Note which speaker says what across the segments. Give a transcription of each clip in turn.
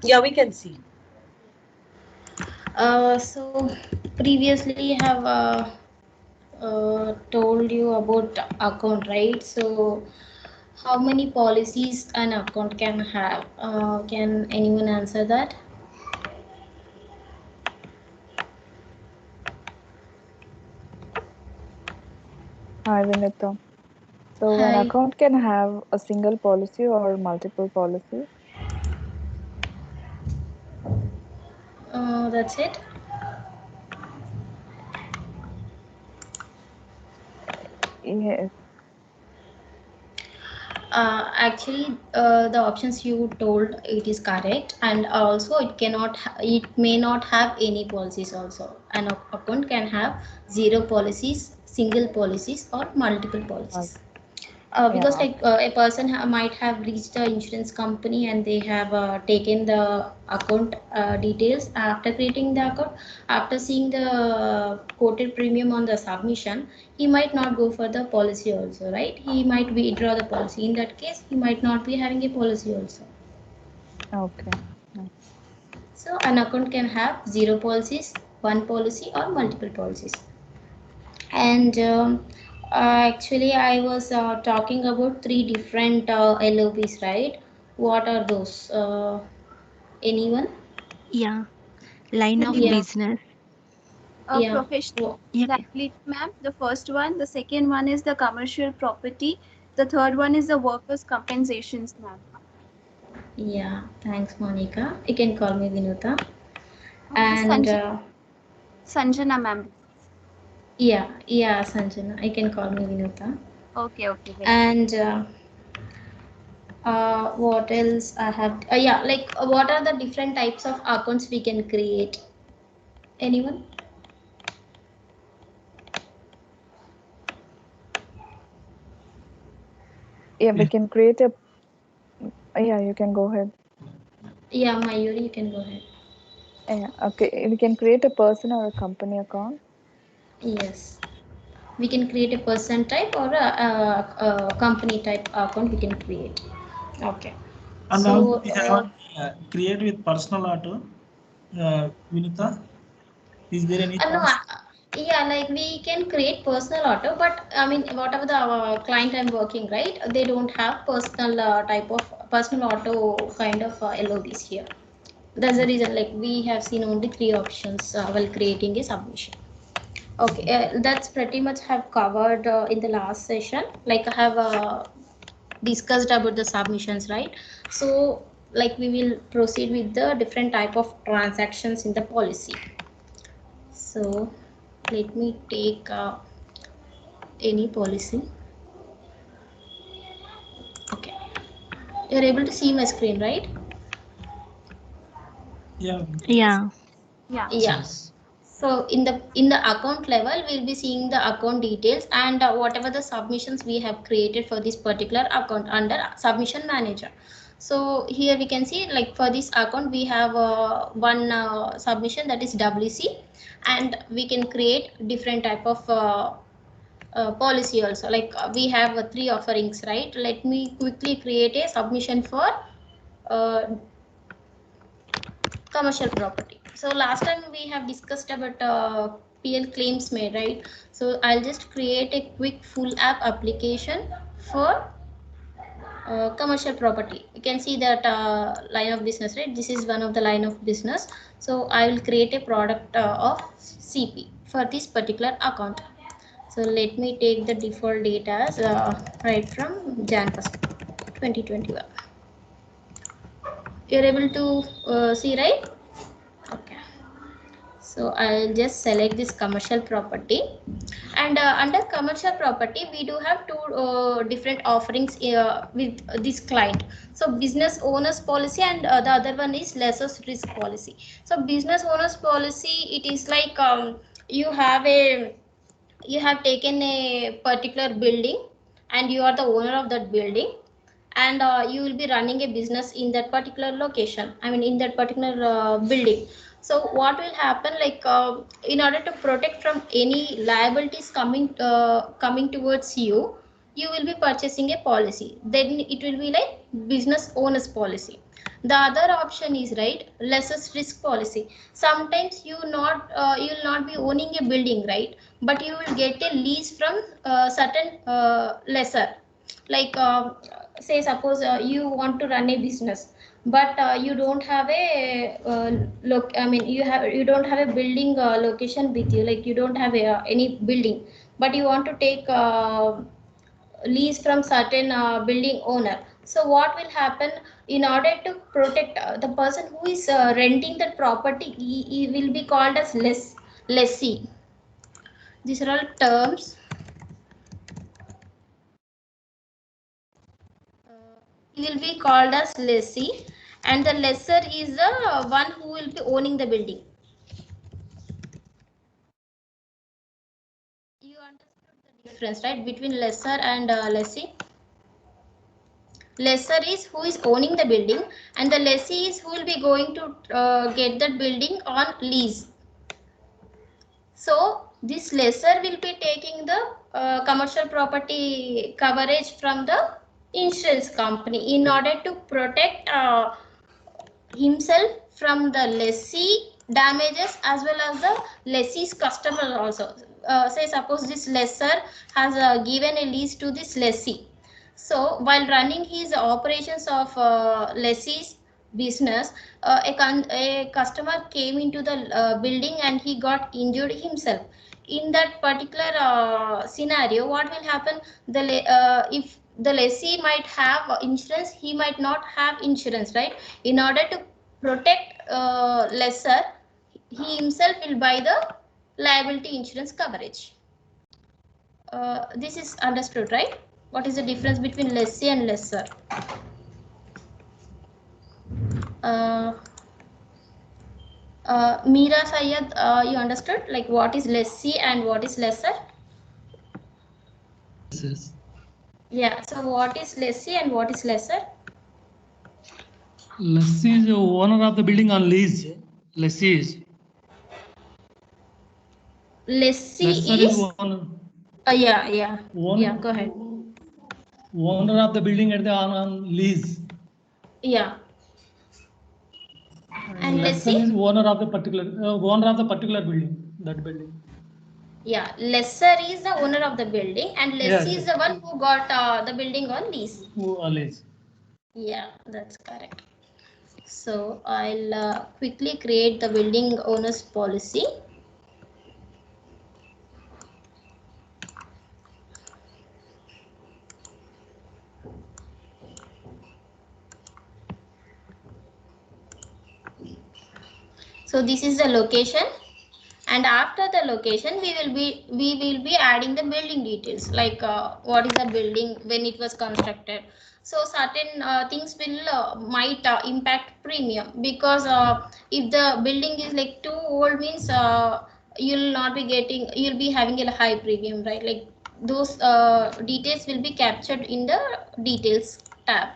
Speaker 1: Yeah, we can see.
Speaker 2: So previously have told you about account, right? So how many policies an account can have? Can anyone answer that?
Speaker 3: Hi, Vinita. So an
Speaker 2: Hi.
Speaker 3: account can have a single policy or multiple policies.
Speaker 2: That's it.
Speaker 3: Yes.
Speaker 2: Actually, the options you told it is correct, and also it may not have any policies. Also, an account can have zero policies, single policies, or multiple
Speaker 3: Mul-
Speaker 2: policies.
Speaker 3: Yeah.
Speaker 2: Because like a person might have reached the insurance company and they have taken the account details after creating the account. After seeing the quoted premium on the submission, he might not go for the policy also, right? He might withdraw the policy. In that case, he might not be having a policy also.
Speaker 3: Okay. Nice.
Speaker 2: So an account can have zero policies, one policy, or multiple policies. And actually I was talking about three different LOBs, right? What are those? Anyone?
Speaker 4: Yeah, line of
Speaker 2: Yeah.
Speaker 4: business.
Speaker 2: Yeah.
Speaker 5: Professional
Speaker 2: Wo-
Speaker 4: Yeah,
Speaker 5: liability, ma'am. The first one. The second one is the commercial property. The third one is the workers' compensations, ma'am.
Speaker 2: yeah, thanks Monica, you can call me Vinuta. And
Speaker 5: Sanjana, Sanjana, ma'am.
Speaker 2: yeah, Sanjana, I can call me Vinuta.
Speaker 5: Okay, okay, very good.
Speaker 2: And what else I have, yeah, like what are the different types of accounts we can create? Anyone?
Speaker 3: Yeah, we can create a. Yeah, you can go ahead.
Speaker 2: Yeah, Mayuri, you can go ahead.
Speaker 3: Yeah, okay. We can create a person or a company account.
Speaker 2: Yes, we can create a person type or a company type account we can create. Okay.
Speaker 6: And also
Speaker 2: So
Speaker 6: we have create with personal auto. Vinita, is there any
Speaker 2: no,
Speaker 6: chance?
Speaker 2: yeah, like we can create personal auto, but I mean whatever the client I'm working, right, they don't have personal type of personal auto kind of LOBs here. That's the reason like we have seen only three options while creating a submission. Okay, that's pretty much have covered in the last session. Like I have discussed about the submissions, right? So like we will proceed with the different type of transactions in the policy. So let me take any policy. Okay, you're able to see my screen, right?
Speaker 6: Yeah,
Speaker 5: Yes.
Speaker 4: yeah,
Speaker 5: Yeah.
Speaker 2: Yeah.
Speaker 6: yes.
Speaker 2: So in the account level, we'll be seeing the account details and whatever the submissions we have created for this particular account under submission manager. So here we can see like for this account we have one submission, that is WC, and we can create different type of policy also. Like we have three offerings, right? Let me quickly create a submission for uh, commercial property. So last time we have discussed about PL claims made, right? So I'll just create a quick full app application for commercial property. You can see that line of business, right? This is one of the line of business. So I will create a product of CP for this particular account. So let me take the default data right from Jan 1st, 2021. You're able to see, right? Okay. So I'll just select this commercial property, and under commercial property we do have two different offerings with this client. So business owners policy, and the other one is lessors risk policy. So business owners policy, it is like you have taken a particular building and you are the owner of that building, and you will be running a business in that particular location, I mean in that particular building. So what will happen, like in order to protect from any liabilities coming towards you, you will be purchasing a policy. Then it will be like business owners policy. The other option is, right, lessers risk policy. Sometimes you will not be owning a building, right, but you will get a lease from certain lessor. Like say suppose you want to run a business, but you don't have a you don't have a building location with you, like you don't have any building, but you want to take lease from certain building owner. So what will happen, in order to protect the person who is renting that property, he will be called as lessee. These are all terms. He will be called as lessee, and the lessor is the one who will be owning the building. You understood the difference, right, between lessor and lessee? Lessor is who is owning the building, and the lessee is who will be going to get that building on lease. So this lessor will be taking the commercial property coverage from the insurance company in order to protect himself from the lessee damages as well as the lessee's customer also. Say suppose this lessor has given a lease to this lessee. So while running his operations of lessee's business, a customer came into the building and he got injured himself. In that particular scenario, what will happen? If the lessee might have insurance, he might not have insurance, right? In order to protect lessor, he himself will buy the liability insurance coverage. This is understood, right? What is the difference between lessee and lessor? Meera Sayed, you understood like what is lessee and what is lessor?
Speaker 1: Yes.
Speaker 2: Yeah, so what is lessee and what is lessor?
Speaker 1: Lessee is the owner of the building on lease. Lessee is.
Speaker 2: Lessee
Speaker 1: Lessor
Speaker 2: is
Speaker 1: owner.
Speaker 2: yeah,
Speaker 1: Owner,
Speaker 2: go ahead.
Speaker 1: owner of the building at the on lease.
Speaker 2: Yeah. And
Speaker 1: Lessor
Speaker 2: lessee?
Speaker 1: is owner of the particular building. That building.
Speaker 2: Yeah, lessor is the owner of the building, and lessee
Speaker 1: Yes.
Speaker 2: is the one who got the building on lease.
Speaker 1: On lease.
Speaker 2: Yeah, that's correct. So I'll quickly create the building owners policy. So this is the location, and after the location we will be adding the building details, like what is the building, when it was constructed. So certain things will might impact premium, because if the building is like too old, means you'll be having a high premium, right? Like those details will be captured in the details tab.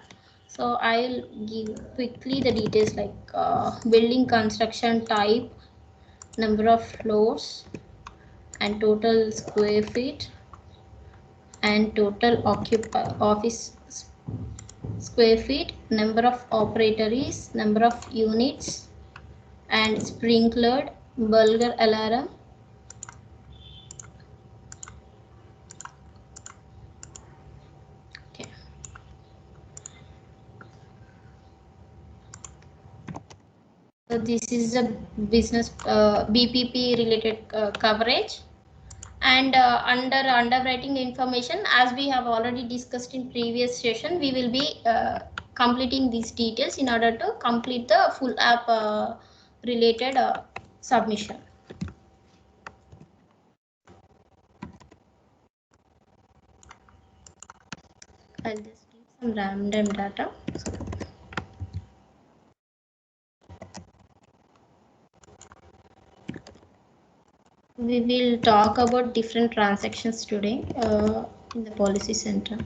Speaker 2: So I'll give quickly the details, like building construction type, number of floors, and total square feet, and total office square feet, number of operatories, number of units, and sprinklered, burglar alarm. Okay. So this is a business BPP related coverage. And under underwriting information, as we have already discussed in previous session, we will be completing these details in order to complete the full app related submission. I'll just give some random data. We will talk about different transactions today in the policy center.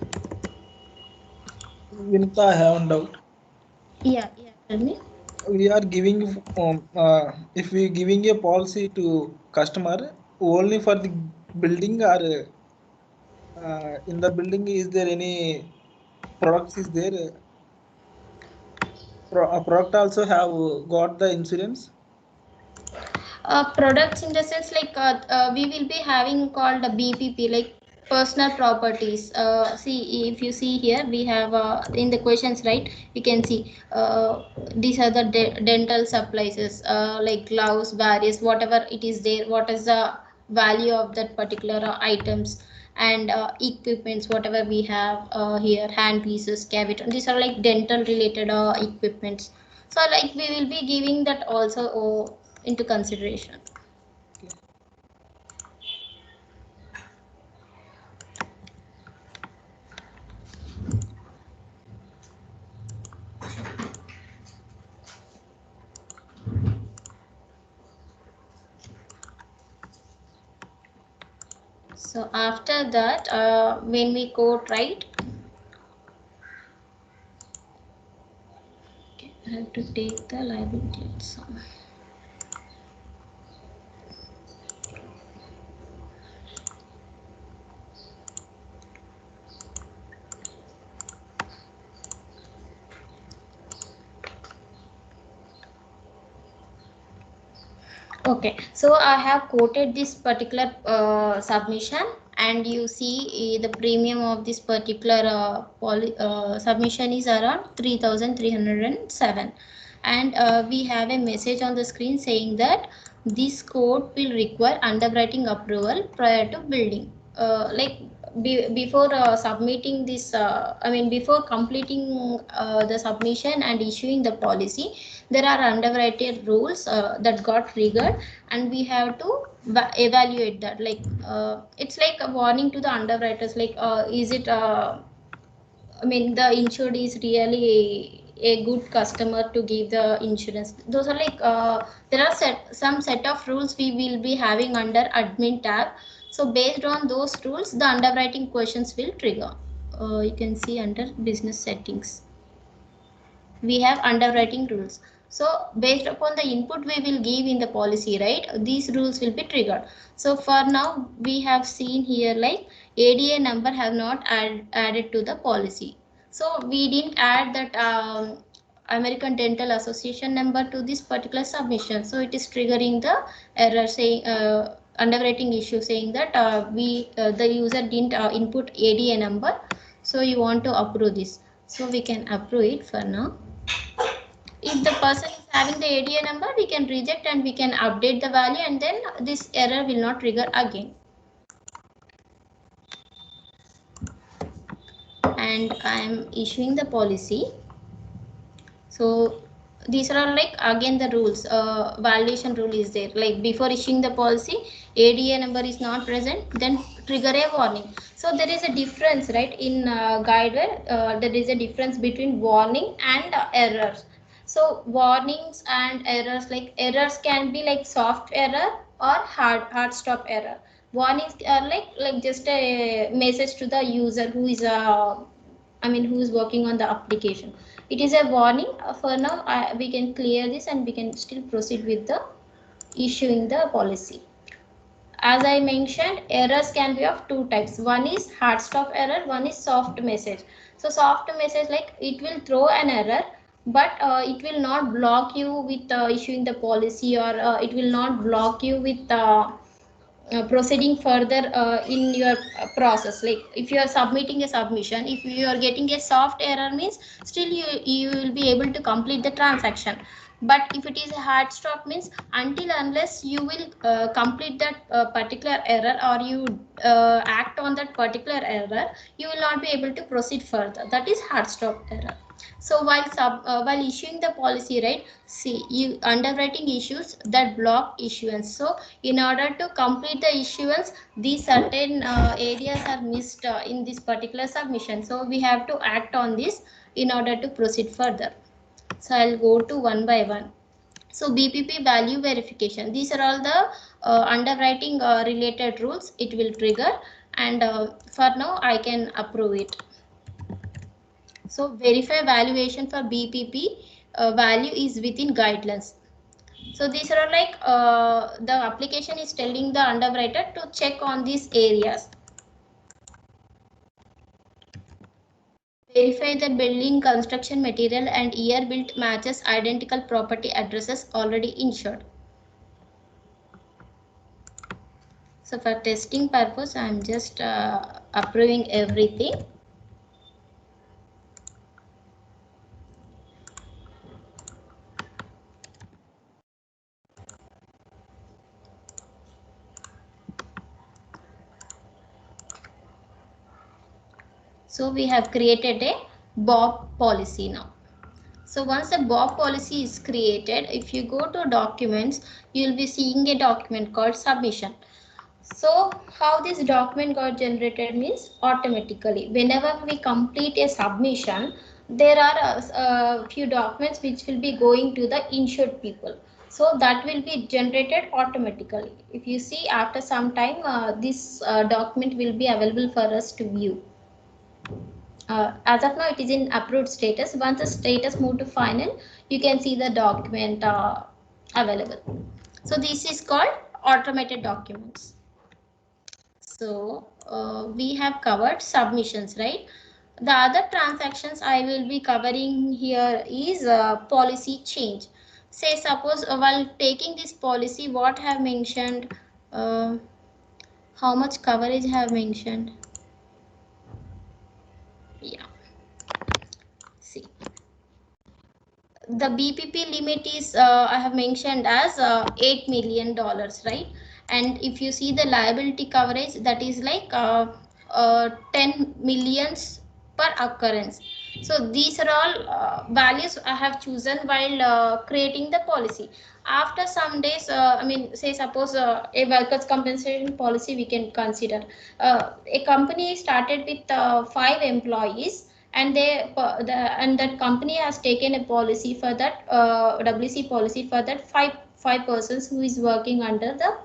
Speaker 7: Vinita, I have a doubt.
Speaker 2: Yeah, tell me.
Speaker 7: We are giving if we giving a policy to customer only for the building, or in the building, is there any products? Is there a product also have got the insurance?
Speaker 2: Products in the sense like we will be having called a BPP, like personal properties. See, if you see here, we have in the questions, right? You can see these are the dental supplies, like gloves, various whatever it is there. What is the value of that particular items and equipments? Whatever we have here, hand pieces, cavity. These are like dental related equipments. So like we will be giving that also into consideration. So after that, when we quote, right, okay, I have to take the liability sum. Okay, so I have quoted this particular submission, and you see the premium of this particular submission is around 3,307, and we have a message on the screen saying that this quote will require underwriting approval prior to building. Like before submitting this, before completing the submission and issuing the policy, there are underwritten rules that got triggered, and we have to evaluate that. Like it's like a warning to the underwriters, like is it the insured is really a good customer to give the insurance. Those are like there are some set of rules we will be having under admin tab. So based on those rules, the underwriting questions will trigger. You can see under business settings, we have underwriting rules. So based upon the input we will give in the policy, right, these rules will be triggered. So for now we have seen here like ADA number have not added to the policy. So we didn't add that American Dental Association number to this particular submission. So it is triggering the error saying underwriting issue saying that the user didn't input ADA number. So you want to approve this. So we can approve it for now. If the person is having the ADA number, we can reject and we can update the value, and then this error will not trigger again. And I am issuing the policy. So these are like again the rules. Validation rule is there. Like before issuing the policy, ADA number is not present, then trigger a warning. So there is a difference, right? In Guidewire, there is a difference between warning and errors. So warnings and errors, like errors can be like soft error or hard stop error. Warnings are like just a message to the user who is who is working on the application. It is a warning. For now we can clear this and we can still proceed with the issuing the policy. As I mentioned, errors can be of two types. One is hard stop error, one is soft message. So soft message, like it will throw an error, but it will not block you with issuing the policy, or it will not block you with proceeding further in your process. Like if you are submitting a submission, if you are getting a soft error, means still you will be able to complete the transaction. But if it is a hard stop, means until unless you will complete that particular error, or you act on that particular error, you will not be able to proceed further. That is hard stop error. So while issuing the policy, right, see, you underwriting issues that block issuance. So in order to complete the issuance, these certain areas are missed in this particular submission. So we have to act on this in order to proceed further. So I'll go to one by one. So BPP value verification. These are all the underwriting related rules it will trigger, and for now I can approve it. So verify valuation for BPP value is within guidelines. So these are like the application is telling the underwriter to check on these areas. verify the building construction material and year built matches identical property addresses already insured. So for testing purpose, I am just approving everything. So we have created a BOB policy now. So once the BOB policy is created, if you go to documents, you will be seeing a document called submission. So how this document got generated means automatically. Whenever we complete a submission, there are a few documents which will be going to the insured people. So that will be generated automatically. If you see after some time, this document will be available for us to view. As of now, it is in approved status. Once the status move to final, you can see the document available. So this is called automated documents. So we have covered submissions, right? The other transactions I will be covering here is policy change. Say suppose while taking this policy, what I have mentioned, how much coverage I have mentioned. Yeah. See, the BPP limit is I have mentioned as $8 million, right? And if you see the liability coverage, that is like 10 millions per occurrence. So these are all values I have chosen while creating the policy. After some days, I mean, say suppose a workers' compensation policy we can consider. A company started with 5 employees, and that company has taken a policy for that WC policy for that five persons who is working under the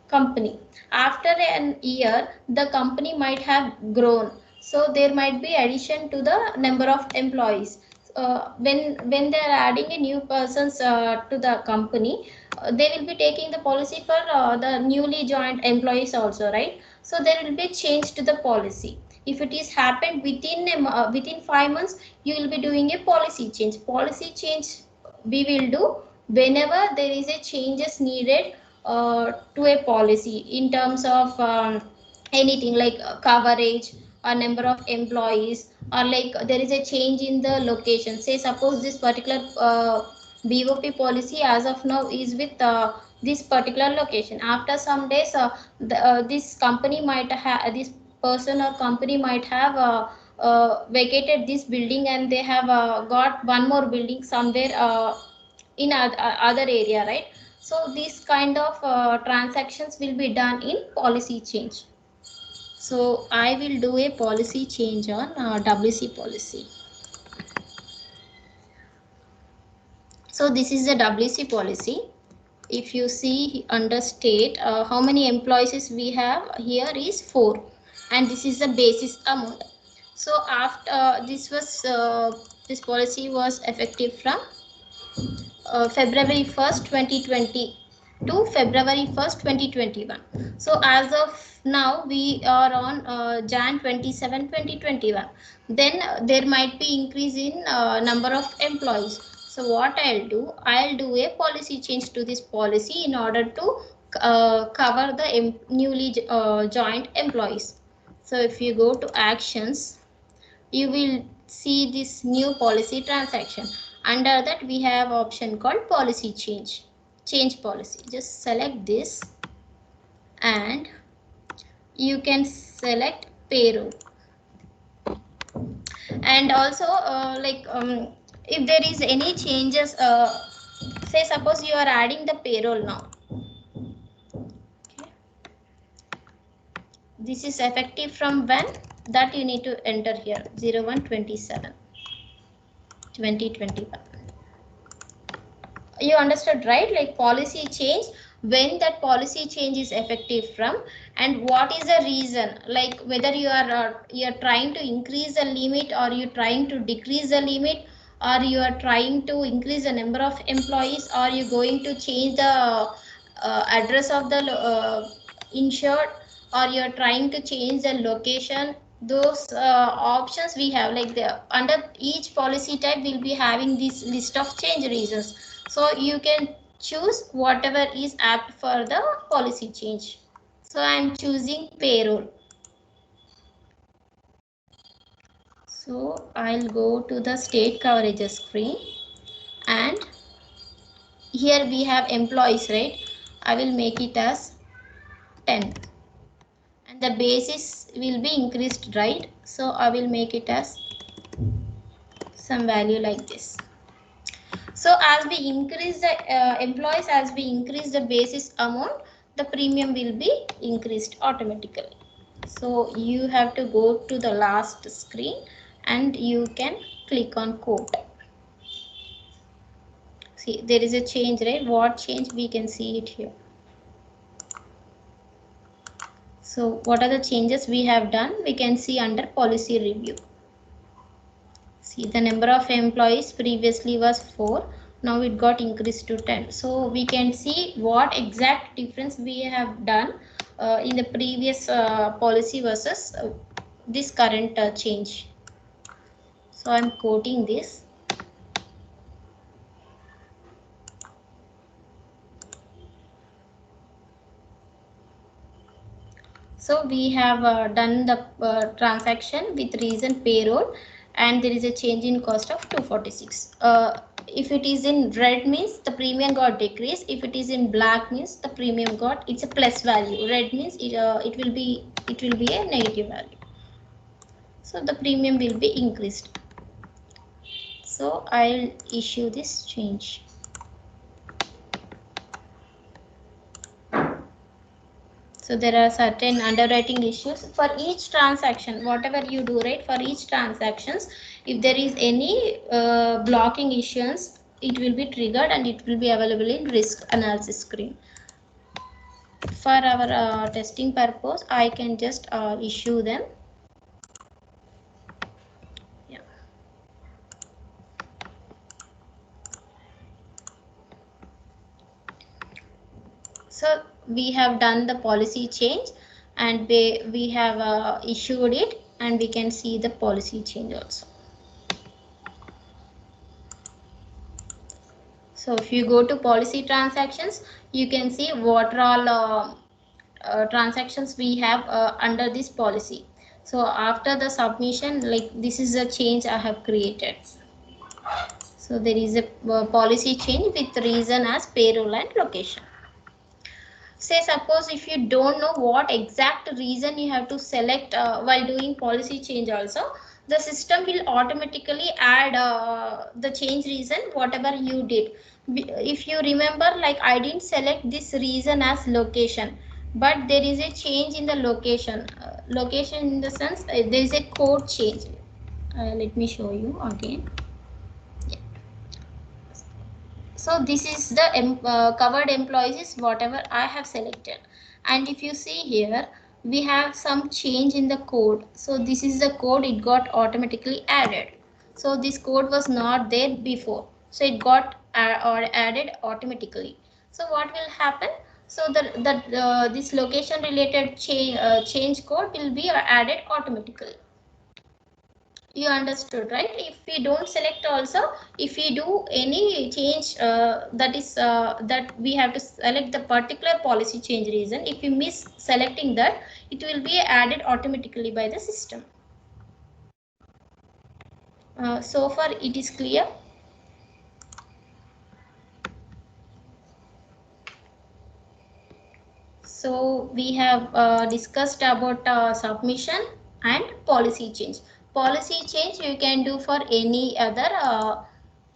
Speaker 2: company. After an year, the company might have grown, so there might be addition to the number of employees. When they are adding a new persons to the company, they will be taking the policy for the newly joined employees also, right? So there will be change to the policy. If it is happened within 5 months, you will be doing a policy change. Policy change we will do whenever there is a changes needed to a policy in terms of anything like coverage or number of employees, or like there is a change in the location. Say suppose this particular BOP policy as of now is with this particular location. After some days, this company might have, this person or company might have vacated this building, and they have got one more building somewhere in other area, right? So these kind of transactions will be done in policy change. So I will do a policy change on WC policy. So this is the WC policy. If you see under state, how many employees we have here is 4, and this is the basis amount. So after this policy was effective from February 1st 2020 to February 1st 2021. So as of now we are on Jan 27 2021. Then there might be increase in number of employees. So what I'll do a policy change to this policy in order to cover the newly joined employees. So if you go to actions, you will see this new policy transaction. Under that we have option called policy change policy. Just select this, and you can select payroll. And also if there is any changes, say suppose you are adding the payroll now. Okay. This is effective from when, that you need to enter here, 01/27 2021. You understood, right? Like policy change, when that policy change is effective from, and what is the reason, like whether you are trying to increase the limit, or you trying to decrease the limit, or you are trying to increase the number of employees, or you going to change the address of the insured, or you are trying to change the location, those options we have, like the under each policy type will be having this list of change reasons. So you can choose whatever is apt for the policy change. So I am choosing payroll. So I'll go to the state coverage screen, and here we have employees, right? I will make it as 10, and the basis will be increased, right? So I will make it as some value like this. So as we increase the employees, as we increase the basis amount, the premium will be increased automatically. So you have to go to the last screen and you can click on quote. See, there is a change, right? What change? We can see it here. So what are the changes we have done? We can see under policy review. See, the number of employees previously was 4. Now it got increased to 10. So we can see what exact difference we have done in the previous policy versus this current change. So I'm quoting this. So we have done the transaction with reason payroll, and there is a change in cost of 246. If it is in red means the premium got decreased. If it is in black means the premium got, it's a plus value. Red means it will be a negative value. So the premium will be increased. So I'll issue this change. So there are certain underwriting issues for each transaction. Whatever you do, right, for each transactions, if there is any blocking issues, it will be triggered and it will be available in risk analysis screen. For our testing purpose, I can just issue them. Yeah. So we have done the policy change, and we have issued it, and we can see the policy change also. So if you go to policy transactions, you can see what are all transactions we have under this policy. So after the submission, like this is a change I have created. So there is a policy change with reason as payroll and location. Say suppose if you don't know what exact reason you have to select while doing policy change also, the system will automatically add the change reason whatever you did. If you remember, like I didn't select this reason as location, but there is a change in the location. Location in the sense there is a code change. Let me show you again. So this is the covered employees is whatever I have selected, and if you see here we have some change in the code. So this is the code, it got automatically added. So this code was not there before, so it got or added automatically. So what will happen? So this location related change code will be added automatically. You understood, right? If we don't select also, if we do any change that we have to select the particular policy change reason, if you miss selecting that, it will be added automatically by the system. So far it is clear. So we have discussed about submission and policy change. Policy change you can do for any other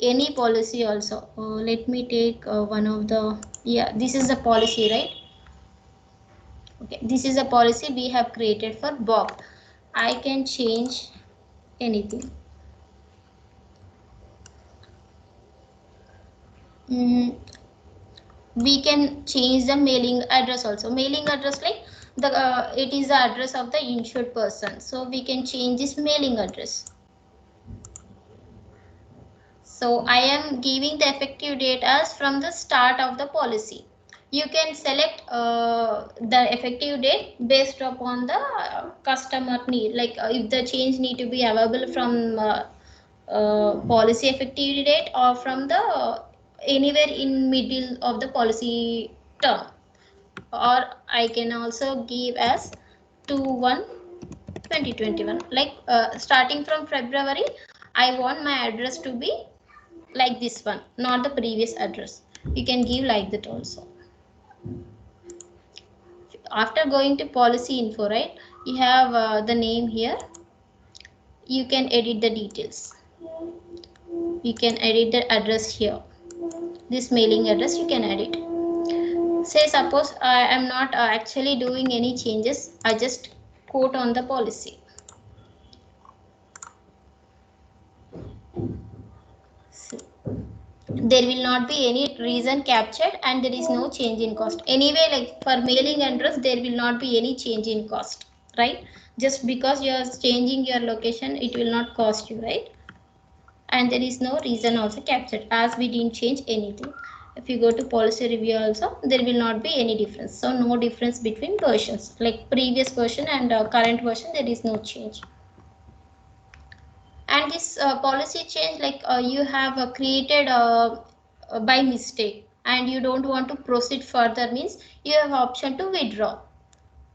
Speaker 2: any policy also. Let me take one of the, yeah, this is the policy, right? Okay, this is a policy we have created for Bob. I can change anything. We can change the mailing address also. Mailing address, like the it is the address of the insured person, so we can change this mailing address. So I am giving the effective date as from the start of the policy. you can select the effective date based upon the customer need. Like if the change need to be available from policy effective date or from the anywhere in middle of the policy term, or I can also give as 2/1/2021. Like starting from February, I want my address to be like this one, not the previous address. You can give like that also. After going to policy info, right, you have the name here. You can edit the details. You can edit the address here. This mailing address you can edit. Say suppose I am not actually doing any changes, I just quote on the policy. See, there will not be any reason captured and there is no change in cost. Anyway, like for mailing address, there will not be any change in cost, right? Just because you are changing your location, it will not cost you, right? And there is no reason also captured as we didn't change anything. If you go to policy review also, there will not be any difference. So no difference between versions, like previous version and current version, there is no change. And this policy change, like you have created by mistake and you don't want to proceed further, means you have option to withdraw.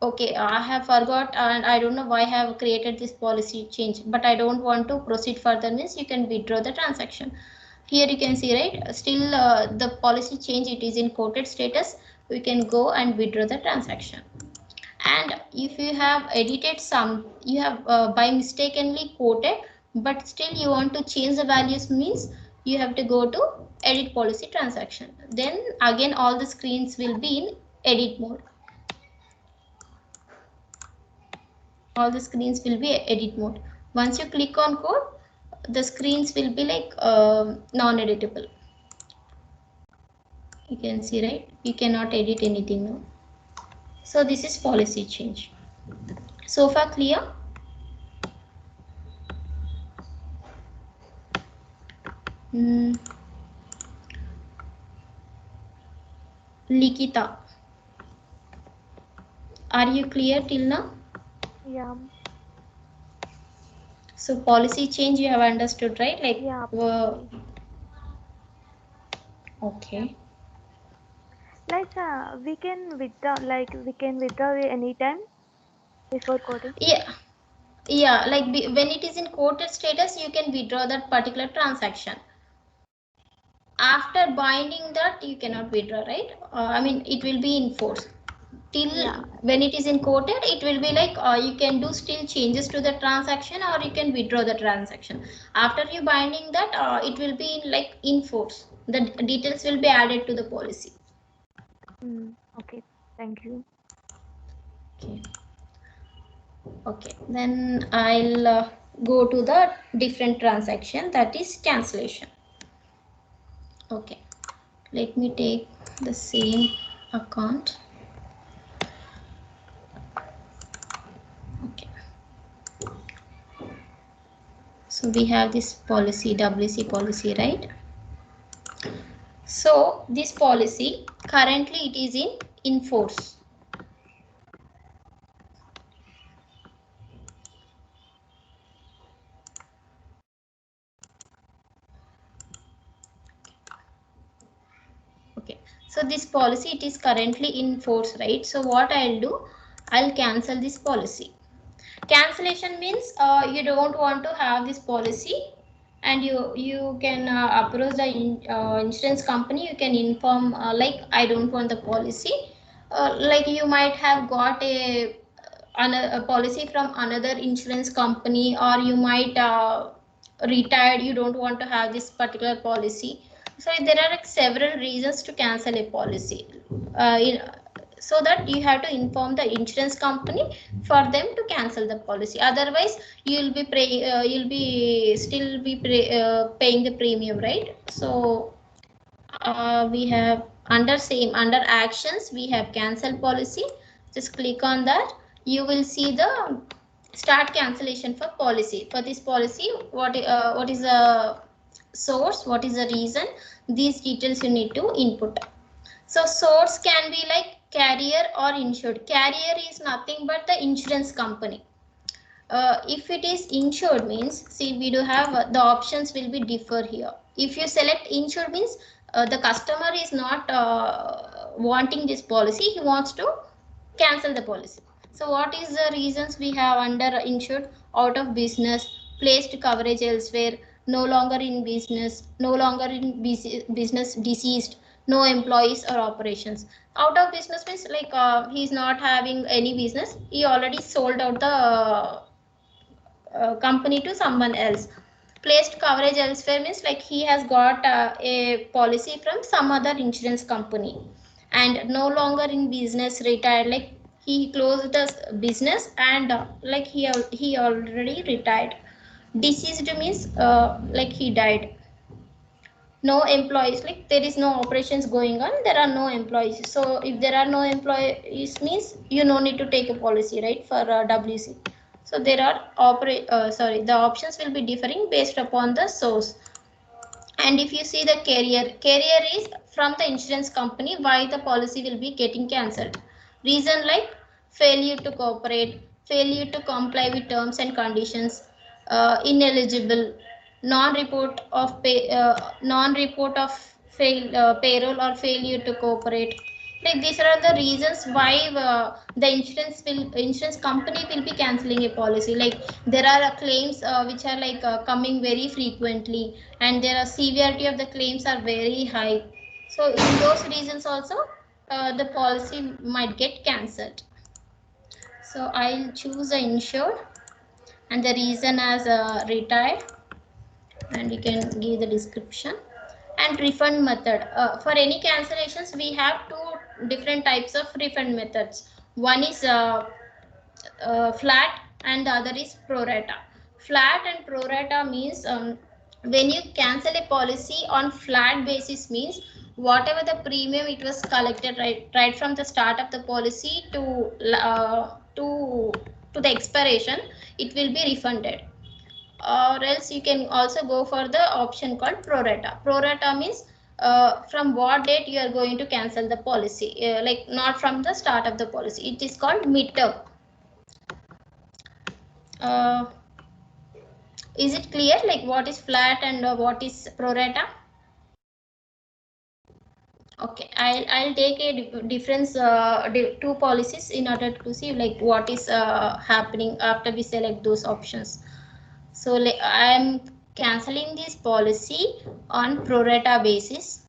Speaker 2: Okay, I have forgot and I don't know why I have created this policy change, but I don't want to proceed further, means you can withdraw the transaction. Here you can see, right, still the policy change, it is in quoted status. We can go and withdraw the transaction. And if you have edited some, you have by mistakenly quoted, but still you want to change the values, means you have to go to edit policy transaction. Then again all the screens will be in edit mode. All the screens will be edit mode. Once you click on code, the screens will be like non-editable. You can see, right, you cannot edit anything now. So this is policy change. So far clear? Likita, are you clear till now?
Speaker 8: Yeah.
Speaker 2: So policy change you have understood, right? Like
Speaker 8: Yeah.
Speaker 2: Okay.
Speaker 8: Like we can withdraw anytime before coding.
Speaker 2: Yeah, like when it is in quoted status, you can withdraw that particular transaction. After binding that, you cannot withdraw, right? I mean, it will be in force. Till when it is in quoted, it will be like you can do still changes to the transaction or you can withdraw the transaction. After you binding that, it will be like in force. The details will be added to the policy.
Speaker 8: Okay, thank you.
Speaker 2: Okay, then I'll go to the different transaction, that is cancellation. Okay, let me take the same account. Okay, so we have this policy, WC policy, right? So this policy currently it is in force. Okay, so this policy it is currently in force, right? So what I'll do, I'll cancel this policy. Cancellation means you don't want to have this policy and you can approach the insurance company. You can inform like I don't want the policy. Like you might have got a policy from another insurance company, or you might retired, you don't want to have this particular policy. So there are like several reasons to cancel a policy. So that you have to inform the insurance company for them to cancel the policy. Otherwise you'll be paying the premium, right? So we have under actions we have cancel policy. Just click on that. You will see the start cancellation for policy. For this policy, what is the source, what is the reason, these details you need to input. So source can be like carrier or insured. Carrier is nothing but the insurance company. If it is insured means, see, we do have the options will be differ here. If you select insured means the customer is not wanting this policy, he wants to cancel the policy. So what is the reasons we have under insured? Out of business, placed coverage elsewhere, no longer in business, no longer in business, deceased, no employees or operations. Out of business means like he's not having any business, he already sold out the company to someone else. Placed coverage elsewhere means like he has got a policy from some other insurance company. And no longer in business, retired, like he closed the business and like he already retired. Deceased means like he died. No employees, like there is no operations going on, there are no employees. So if there are no employees means you no need to take a policy, right, for WC. So there are the options will be differing based upon the source. And if you see the carrier is from the insurance company, why the policy will be getting cancelled. Reason like failure to cooperate, failure to comply with terms and conditions, ineligible, non-report of payroll or failure to cooperate. Like these are the reasons why the insurance company will be cancelling a policy. Like there are claims which are like coming very frequently, and there are severity of the claims are very high. So in those reasons also the policy might get cancelled. So I'll choose the insured and the reason as retired, and you can give the description. And refund method, for any cancellations we have two different types of refund methods. One is flat and the other is pro rata. Flat and pro rata means when you cancel a policy on flat basis means whatever the premium it was collected right from the start of the policy to the expiration, it will be refunded. Or else you can also go for the option called pro rata. Pro rata means from what date you are going to cancel the policy, like not from the start of the policy. It is called midterm. Is it clear like what is flat and what is pro rata? Okay, I'll take a difference two policies in order to see like what is happening after we select those options. So I am cancelling this policy on pro rata basis.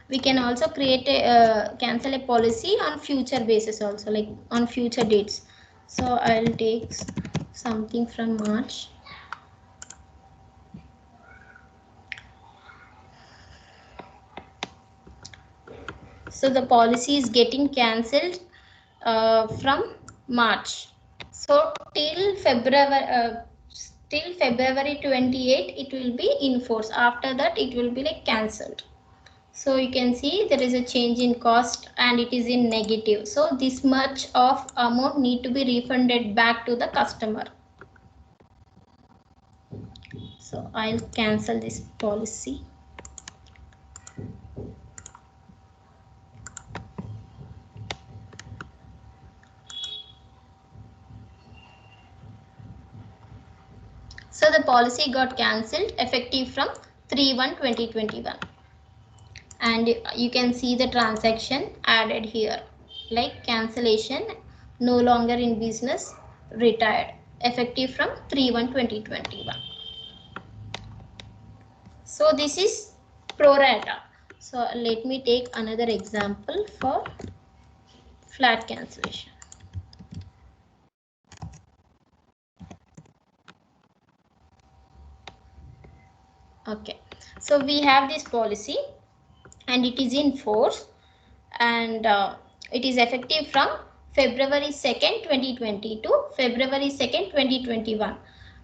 Speaker 2: We can also create a cancel a policy on future basis also, like on future dates. So I'll take something from March. So the policy is getting cancelled from March. So till February 28 it will be in force. After that it will be like cancelled. So you can see there is a change in cost and it is in negative. So this much of amount need to be refunded back to the customer. So I'll cancel this policy. So the policy got cancelled effective from 3/1/2021. And you can see the transaction added here, like cancellation, no longer in business, retired, effective from 3/1/2021. So this is pro rata. So let me take another example for flat cancellation. Okay, so we have this policy and it is in force, and it is effective from February 2nd, 2020 to February 2nd, 2021.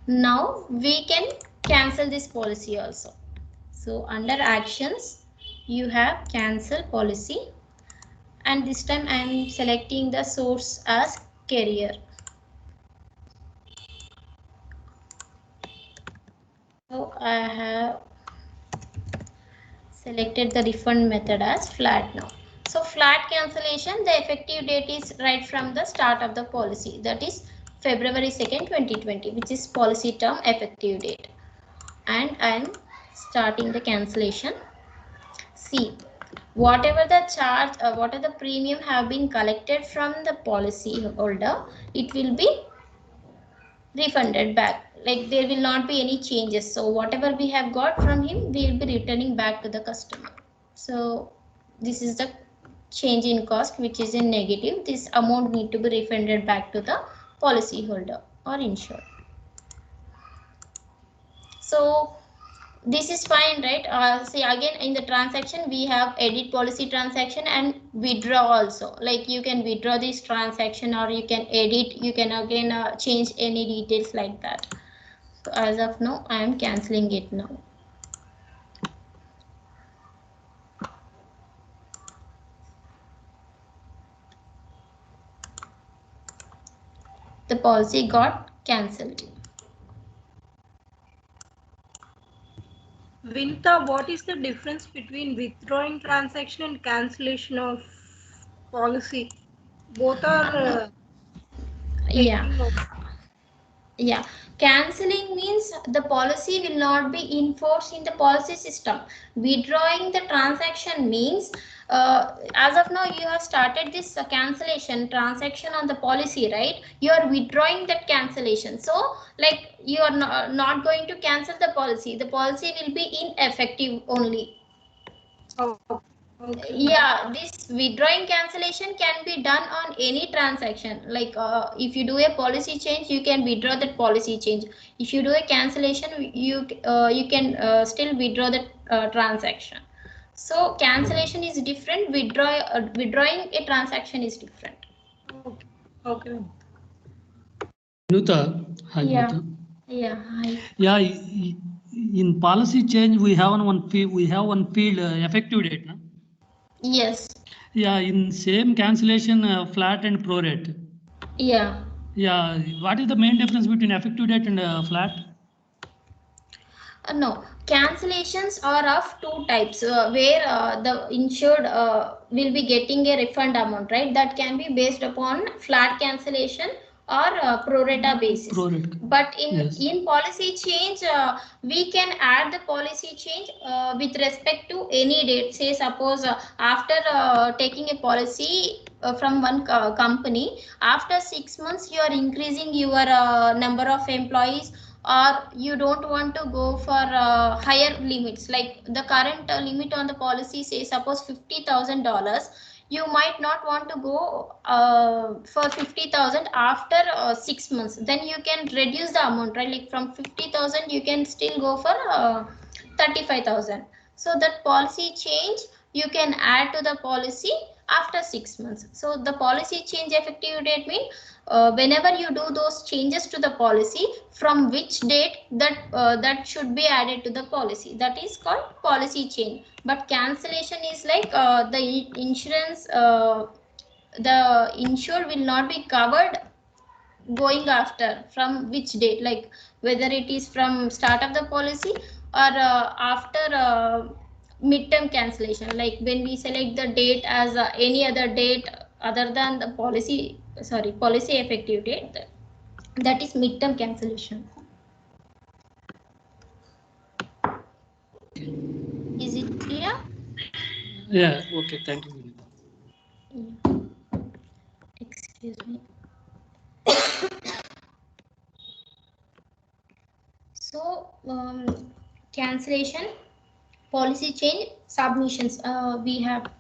Speaker 2: Now we can cancel this policy also. So under actions, you have cancel policy, and this time I am selecting the source as carrier. So I have selected the refund method as flat now. So flat cancellation, the effective date is right from the start of the policy, that is February 2nd, 2020, which is policy term effective date. And I am starting the cancellation. See, whatever the charge, whatever the premium have been collected from the policy holder, it will be refunded back. Like there will not be any changes. So whatever we have got from him, we will be returning back to the customer. So this is the change in cost, which is in negative. This amount need to be refunded back to the policy holder or insured. So this is fine, right? See, again in the transaction we have edit policy transaction and withdraw also. Like you can withdraw this transaction, or you can edit, you can again change any details like that. So as of now I am cancelling it now. The policy got cancelled.
Speaker 9: Vinta, what is the difference between withdrawing transaction and cancellation of policy? Both are
Speaker 2: Yeah.
Speaker 9: taking over.
Speaker 2: Yeah, cancelling means the policy will not be enforced in the policy system. Withdrawing the transaction means as of now you have started this cancellation transaction on the policy, right? You are withdrawing that cancellation. So like you are not going to cancel the policy. The policy will be ineffective only.
Speaker 9: Oh, okay.
Speaker 2: Yeah, this withdrawing cancellation can be done on any transaction. Like if you do a policy change, you can withdraw that policy change. If you do a cancellation, you can still withdraw the transaction. So cancellation is different. Withdrawing a transaction is different.
Speaker 9: Okay. Okay.
Speaker 1: Vinuta, hi,
Speaker 2: Yeah.
Speaker 1: Vinuta.
Speaker 2: Yeah. Hi.
Speaker 1: Yeah, in policy change we have one field effective date. No?
Speaker 2: Yes.
Speaker 1: Yeah, in same cancellation flat and prorate.
Speaker 2: Yeah.
Speaker 1: Yeah, what is the main difference between effective date and flat?
Speaker 2: No, cancellations are of two types, where the insured will be getting a refund amount, right? That can be based upon flat cancellation or pro rata basis.
Speaker 1: Prorate.
Speaker 2: But
Speaker 1: Yes.
Speaker 2: in policy change, we can add the policy change with respect to any date. Say suppose after taking a policy from one company, after 6 months you are increasing your number of employees, or you don't want to go for higher limits, like the current limit on the policy, say suppose $50,000, you might not want to go for 50,000 after 6 months. Then you can reduce the amount, right? Like from 50,000 you can still go for 35,000. So that policy change you can add to the policy after 6 months. So the policy change effective date means whenever you do those changes to the policy, from which date that should be added to the policy, that is called policy change. But cancellation is like the insurance, the insured will not be covered going after from which date, like whether it is from start of the policy or after midterm cancellation, like when we select the date as any other date other than the policy effective date, that is midterm cancellation. Is it clear?
Speaker 1: Yeah, okay, thank you, Vinuta.
Speaker 2: Yeah. Excuse me. So cancellation, policy change, submissions we have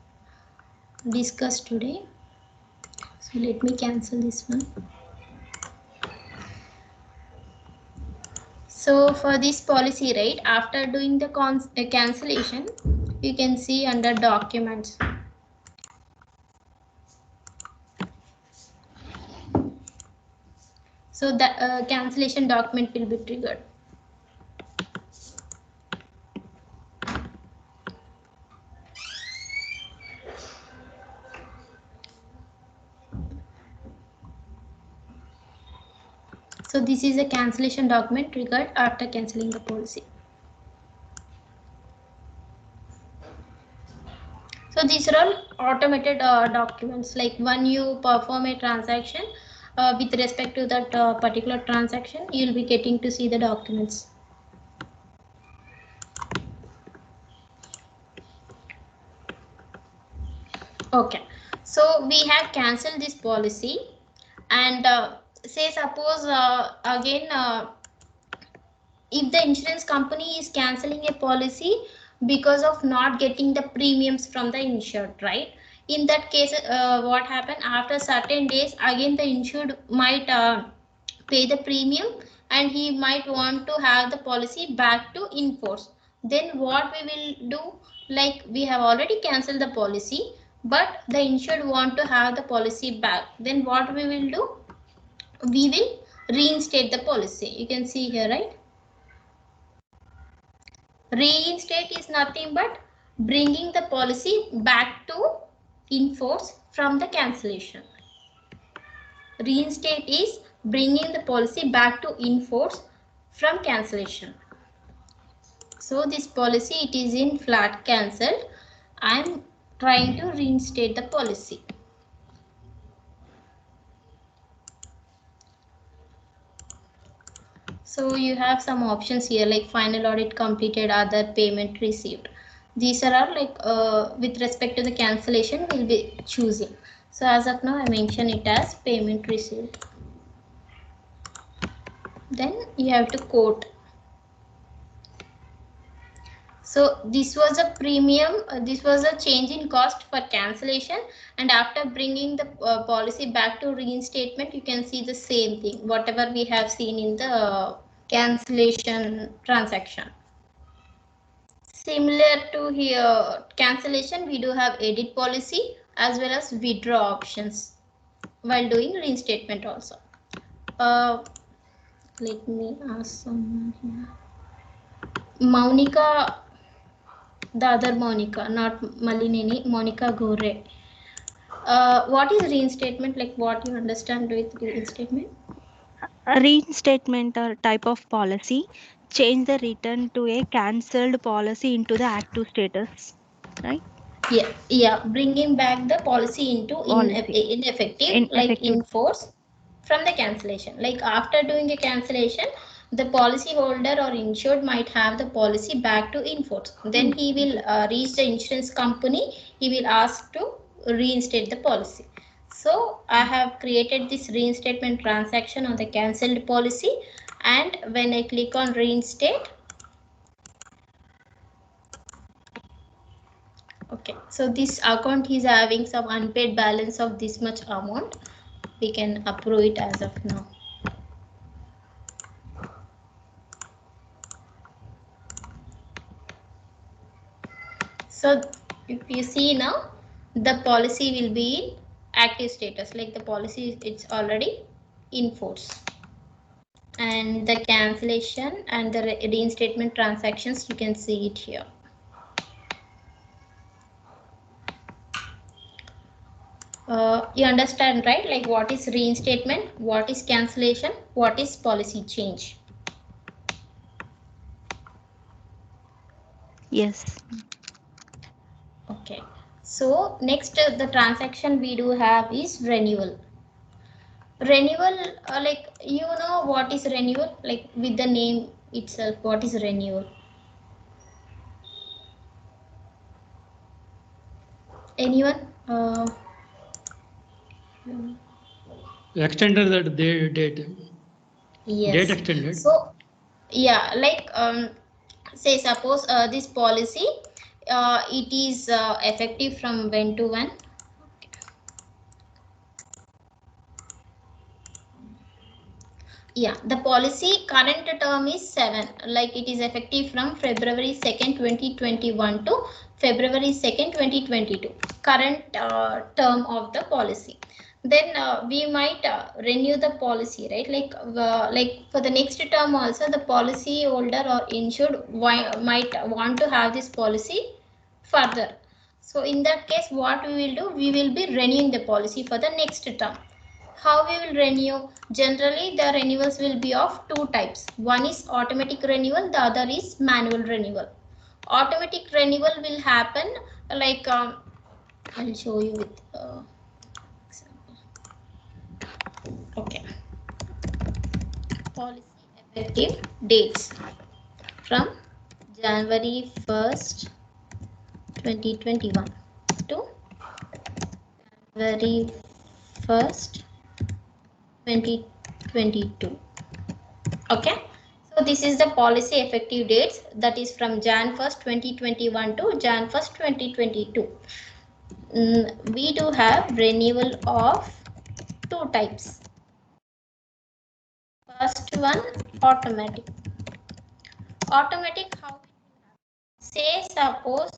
Speaker 2: discussed today. So let me cancel this one. So for this policy, right, after doing the cancellation, you can see under documents. So the cancellation document will be triggered. So this is a cancellation document triggered after cancelling the policy. So these are all automated documents. Like when you perform a transaction with respect to that particular transaction, you'll be getting to see the documents. Okay, so we have cancelled this policy, and say suppose again if the insurance company is cancelling a policy because of not getting the premiums from the insured, right? In that case, what happened after certain days, again the insured might pay the premium, and he might want to have the policy back to in force. Then what we will do, like we have already cancelled the policy, but the insured want to have the policy back. Then what we will do, we will reinstate the policy. You can see here, right? Reinstate is nothing but bringing the policy back to in force from the cancellation. Reinstate is bringing the policy back to in force from cancellation. So this policy, it is in flat cancelled. I am trying to reinstate the policy. So you have some options here like final audit completed, other, payment received. These are all like with respect to the cancellation we'll be choosing. So as of now I mention it as payment received. Then you have to quote. So this was a premium, this was a change in cost for cancellation, and after bringing the policy back to reinstatement, you can see the same thing, whatever we have seen in the cancellation transaction. Similar to here cancellation, we do have edit policy as well as withdraw options while doing reinstatement also. Let me ask someone here. Monica, the other Monica, not Malineni, Monica Gore. What is reinstatement? Like what you understand with reinstatement?
Speaker 4: A reinstatement or type of policy change the return to a cancelled policy into the active status, right?
Speaker 2: Yeah, bringing back the policy into ineffective, like in force from the cancellation. Like after doing a cancellation, the policy holder or insured might have the policy back to in force. Then he will reach the insurance company. He will ask to reinstate the policy. So I have created this reinstatement transaction on the cancelled policy, and when I click on reinstate, okay, so this account is having some unpaid balance of this much amount. We can approve it as of now. So if you see now, the policy will be in active status, like the policy it's already in force. And the cancellation and the reinstatement transactions, you can see it here. You understand, right? Like what is reinstatement, what is cancellation, what is policy change.
Speaker 4: Yes.
Speaker 2: Okay, so next the transaction we do have is renewal. Renewal, like you know what is renewal, like with the name itself, what is renewal? Anyone?
Speaker 1: Extended that date.
Speaker 2: Yes.
Speaker 1: Date extended.
Speaker 2: So yeah, like say suppose this policy it is effective from when to when? Yeah, the policy current term is 7, like it is effective from February 2nd, 2021 to February 2nd, 2022, current term of the policy. Then we might renew the policy, right? Like for the next term also, the policy holder or insured might want to have this policy further. So in that case, what we will do, we will be renewing the policy for the next term. How we will renew? Generally, the renewals will be of two types. One is automatic renewal, the other is manual renewal. Automatic renewal will happen like I'll show you with example. Okay. Policy effective dates from January 1st, 2021 to January 1st, 2022. Okay. So this is the policy effective dates, that is from Jan 1st, 2021 to Jan 1st, 2022. We do have renewal of two types. First one, automatic. Automatic, how it will happen? Say suppose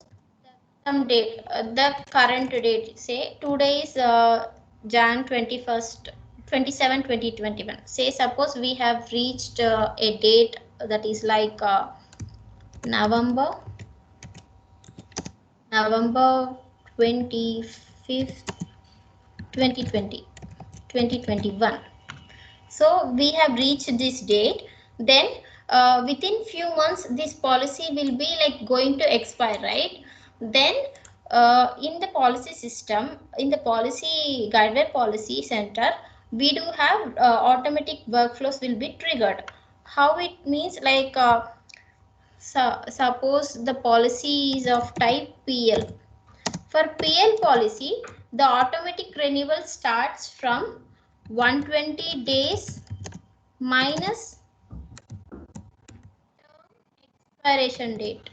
Speaker 2: some date, the current date, say today is Jan 21st, 27, 2021. Say suppose we have reached a date that is like November 25th, 2021. So we have reached this date. Then within few months this policy will be like going to expire, right? Then in the policy system, in the policy guidewire policy center, we do have automatic workflows will be triggered. How it means, like suppose the policy is of type PL. For PL policy, the automatic renewal starts from 120 days minus expiration date.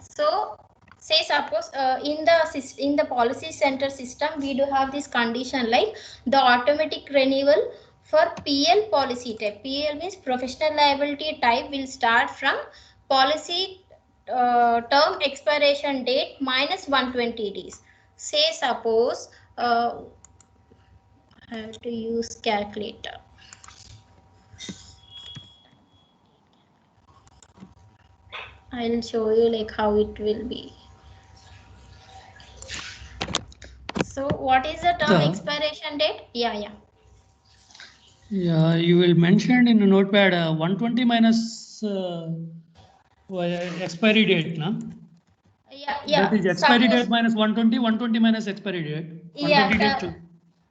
Speaker 2: So say suppose in the policy center system we do have this condition like the automatic renewal for PL policy type. PL means professional liability type will start from policy term expiration date minus 120 days. Say suppose I have to use calculator. I'll show you like how it will be. So what is the term expiration date? Yeah,
Speaker 1: you will mention in the notepad 120 minus expiry date, no?
Speaker 2: Yeah.
Speaker 1: That is expiry
Speaker 2: Suppose,
Speaker 1: date minus 120, 120 minus expiry date. 120 days too.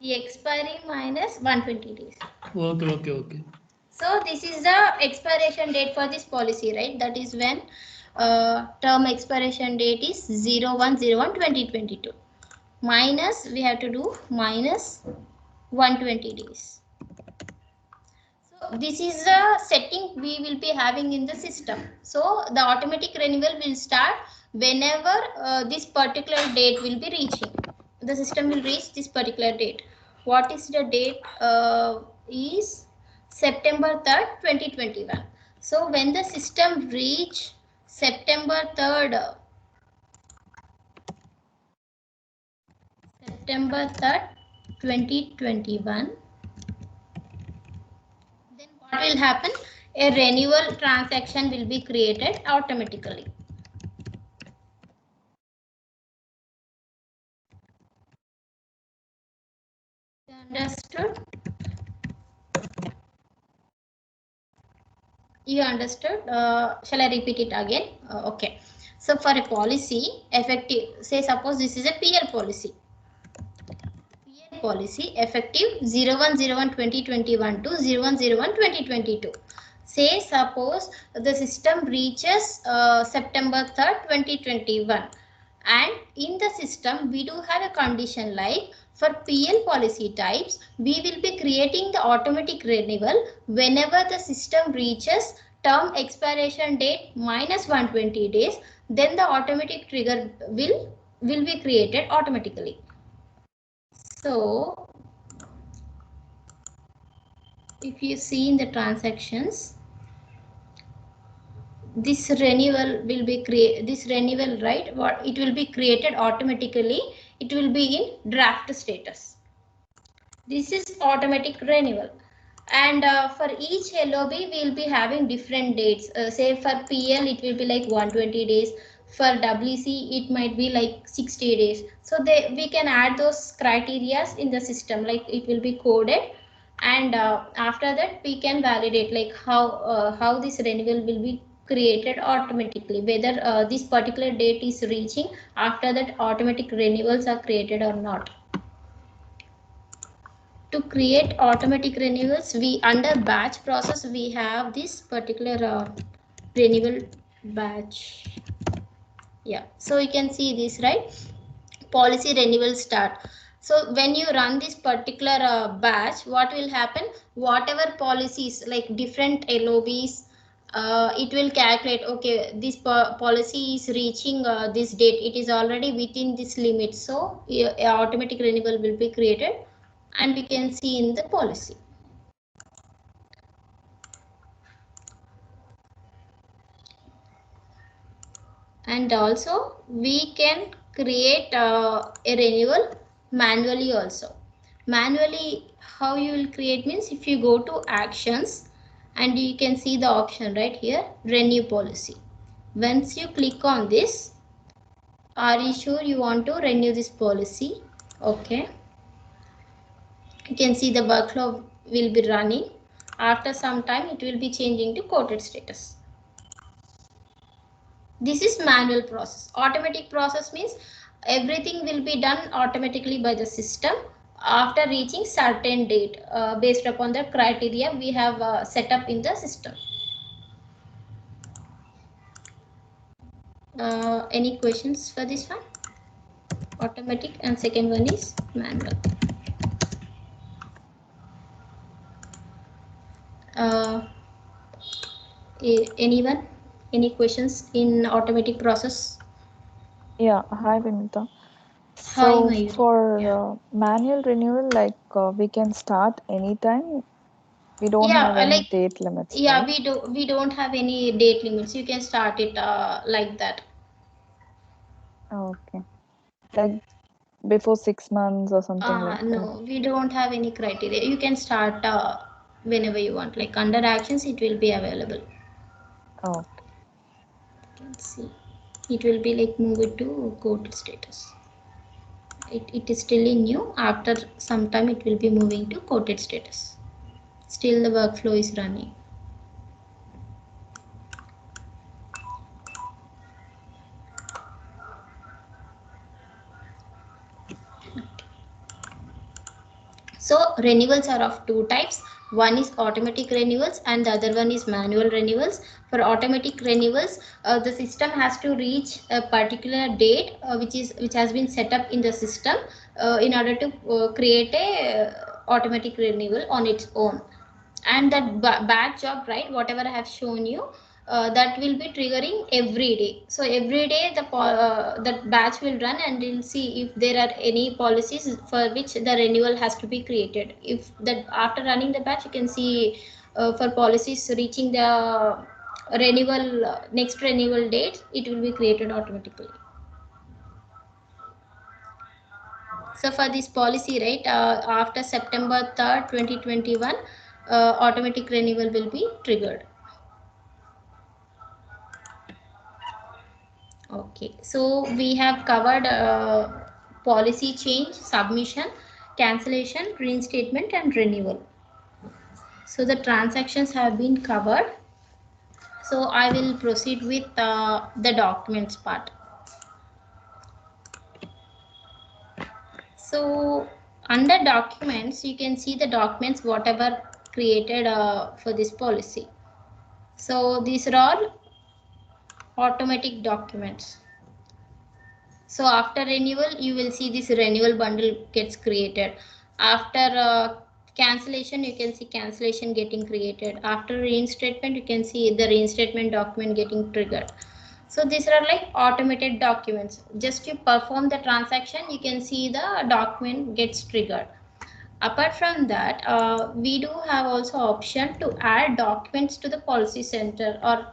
Speaker 2: The expiry minus 120 days.
Speaker 1: Okay.
Speaker 2: So this is the expiration date for this policy, right? That is when term expiration date is 01/01/2022. Minus, we have to do minus 120 days. So this is the setting we will be having in the system. So the automatic renewal will start whenever this particular date will be reaching. The system will reach this particular date. What is the date? Is September 3rd, 2021. So when the system reach September 3rd, 2021, then what will happen? A renewal transaction will be created automatically. Understood? You understood? Shall I repeat it again? Okay. So for a policy effective, say suppose this is a PL policy. PL policy effective 01/01/2021 to 01/01/2022. Say suppose the system reaches September 3rd, 2021. And in the system, we do have a condition like for PL policy types, we will be creating the automatic renewal whenever the system reaches term expiration date minus 120 days, then the automatic trigger will be created automatically. So if you see in the transactions, this renewal will be right, what it will be created automatically. It will be in draft status. This is automatic renewal, and for each LOB we will be having different dates. Say for PL it will be like 120 days, for WC it might be like 60 days. So we can add those criterias in the system, like it will be coded, and after that we can validate like how this renewal will be created automatically, whether this particular date is reaching, after that automatic renewals are created or not. To create automatic renewals, we under batch process we have this particular renewal batch. Yeah, so you can see this, right? Policy renewal start. So when you run this particular batch, what will happen? Whatever policies, like different LOBs, it will calculate, okay, this policy is reaching this date, it is already within this limit, so automatic renewal will be created, and we can see in the policy. And also we can create a renewal manually also. Manually, how you will create means, if you go to actions and you can see the option right here, renew policy. Once you click on this, are you sure you want to renew this policy? Okay, you can see the workflow will be running. After some time it will be changing to quoted status. This is manual process. Automatic process means everything will be done automatically by the system after reaching certain date, based upon the criteria we have set up in the system. Any questions for this one? Automatic, and second one is manual. Anyone? Any questions in automatic process?
Speaker 3: Yeah, hi Vinita.
Speaker 2: Hi,
Speaker 3: So
Speaker 2: Mayuri.
Speaker 3: for
Speaker 2: Yeah.
Speaker 3: manual renewal, like we can start anytime. We don't
Speaker 2: Yeah,
Speaker 3: have any
Speaker 2: like
Speaker 3: date limits,
Speaker 2: yeah,
Speaker 3: right?
Speaker 2: we don't have any date limits. You can start it like that.
Speaker 3: Okay. Like before 6 months or something like that.
Speaker 2: No, we don't have any criteria. You can start whenever you want. Like under actions, it will be available.
Speaker 3: Oh,
Speaker 2: You can see it will be like move it to quoted status. It is still in new. After some time, it will be moving to quoted status. Still the workflow is running. So renewals are of two types. One is automatic renewals and the other one is manual renewals. For automatic renewals, the system has to reach a particular date which has been set up in the system in order to create a automatic renewal on its own. And that batch job, right, whatever I have shown you, that will be triggering every day. So every day that batch will run, and we'll see if there are any policies for which the renewal has to be created. If that after running the batch, you can see for policies reaching the renewal next renewal date, it will be created automatically. So for this policy, right, after September 3rd, 2021, automatic renewal will be triggered. Okay, so we have covered policy change, submission, cancellation, reinstatement, and renewal. So the transactions have been covered. So I will proceed with the documents part. So under documents, you can see the documents whatever created for this policy. So these are all automatic documents. So after renewal, you will see this renewal bundle gets created. After cancellation, you can see cancellation getting created. After reinstatement, you can see the reinstatement document getting triggered. So these are like automated documents. Just to perform the transaction, you can see the document gets triggered. Apart from that, we do have also option to add documents to the policy center or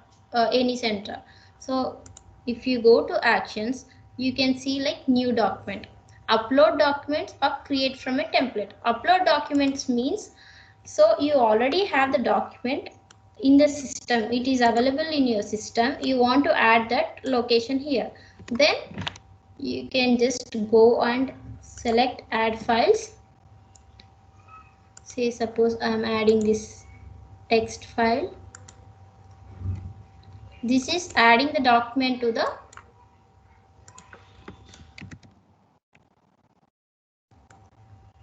Speaker 2: any center. So if you go to actions, you can see like new document, upload documents, or create from a template. Upload documents means, so you already have the document, in the system, it is available in your system, you want to add that location here, then you can just go and select add files. Say suppose I am adding this text file. This is adding the document to the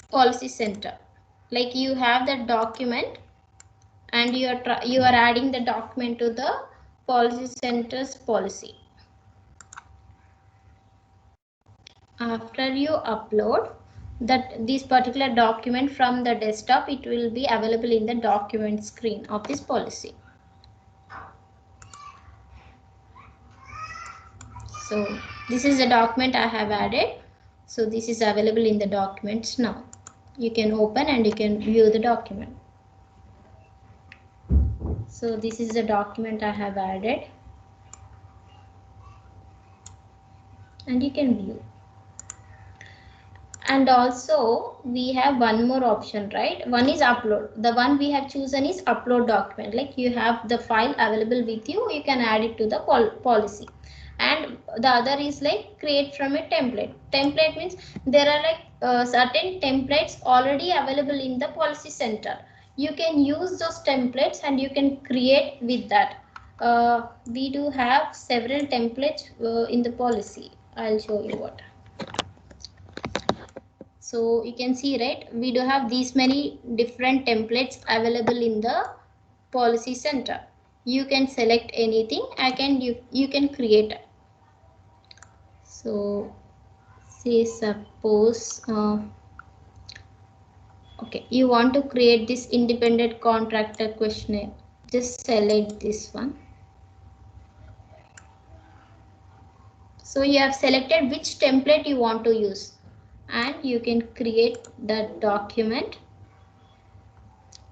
Speaker 2: policy center. Like you have the document and you are adding the document to the policy center's policy. After you upload this particular document from the desktop, it will be available in the document screen of this policy. So this is the document I have added. So this is available in the documents now. You can open and you can view the document. So this is the document I have added. And you can view. And also we have one more option, right? One is upload. The one we have chosen is upload document. Like you have the file available with you, you can add it to the policy. And the other is like create from a template. Template means there are like certain templates already available in the policy center. You can use those templates and you can create with that. We do have several templates in the policy. I'll show you what. So you can see, right, we do have these many different templates available in the policy center. You can select anything, you can create it. So say suppose okay, you want to create this independent contractor questionnaire. Just select this one. So you have selected which template you want to use and you can create that document.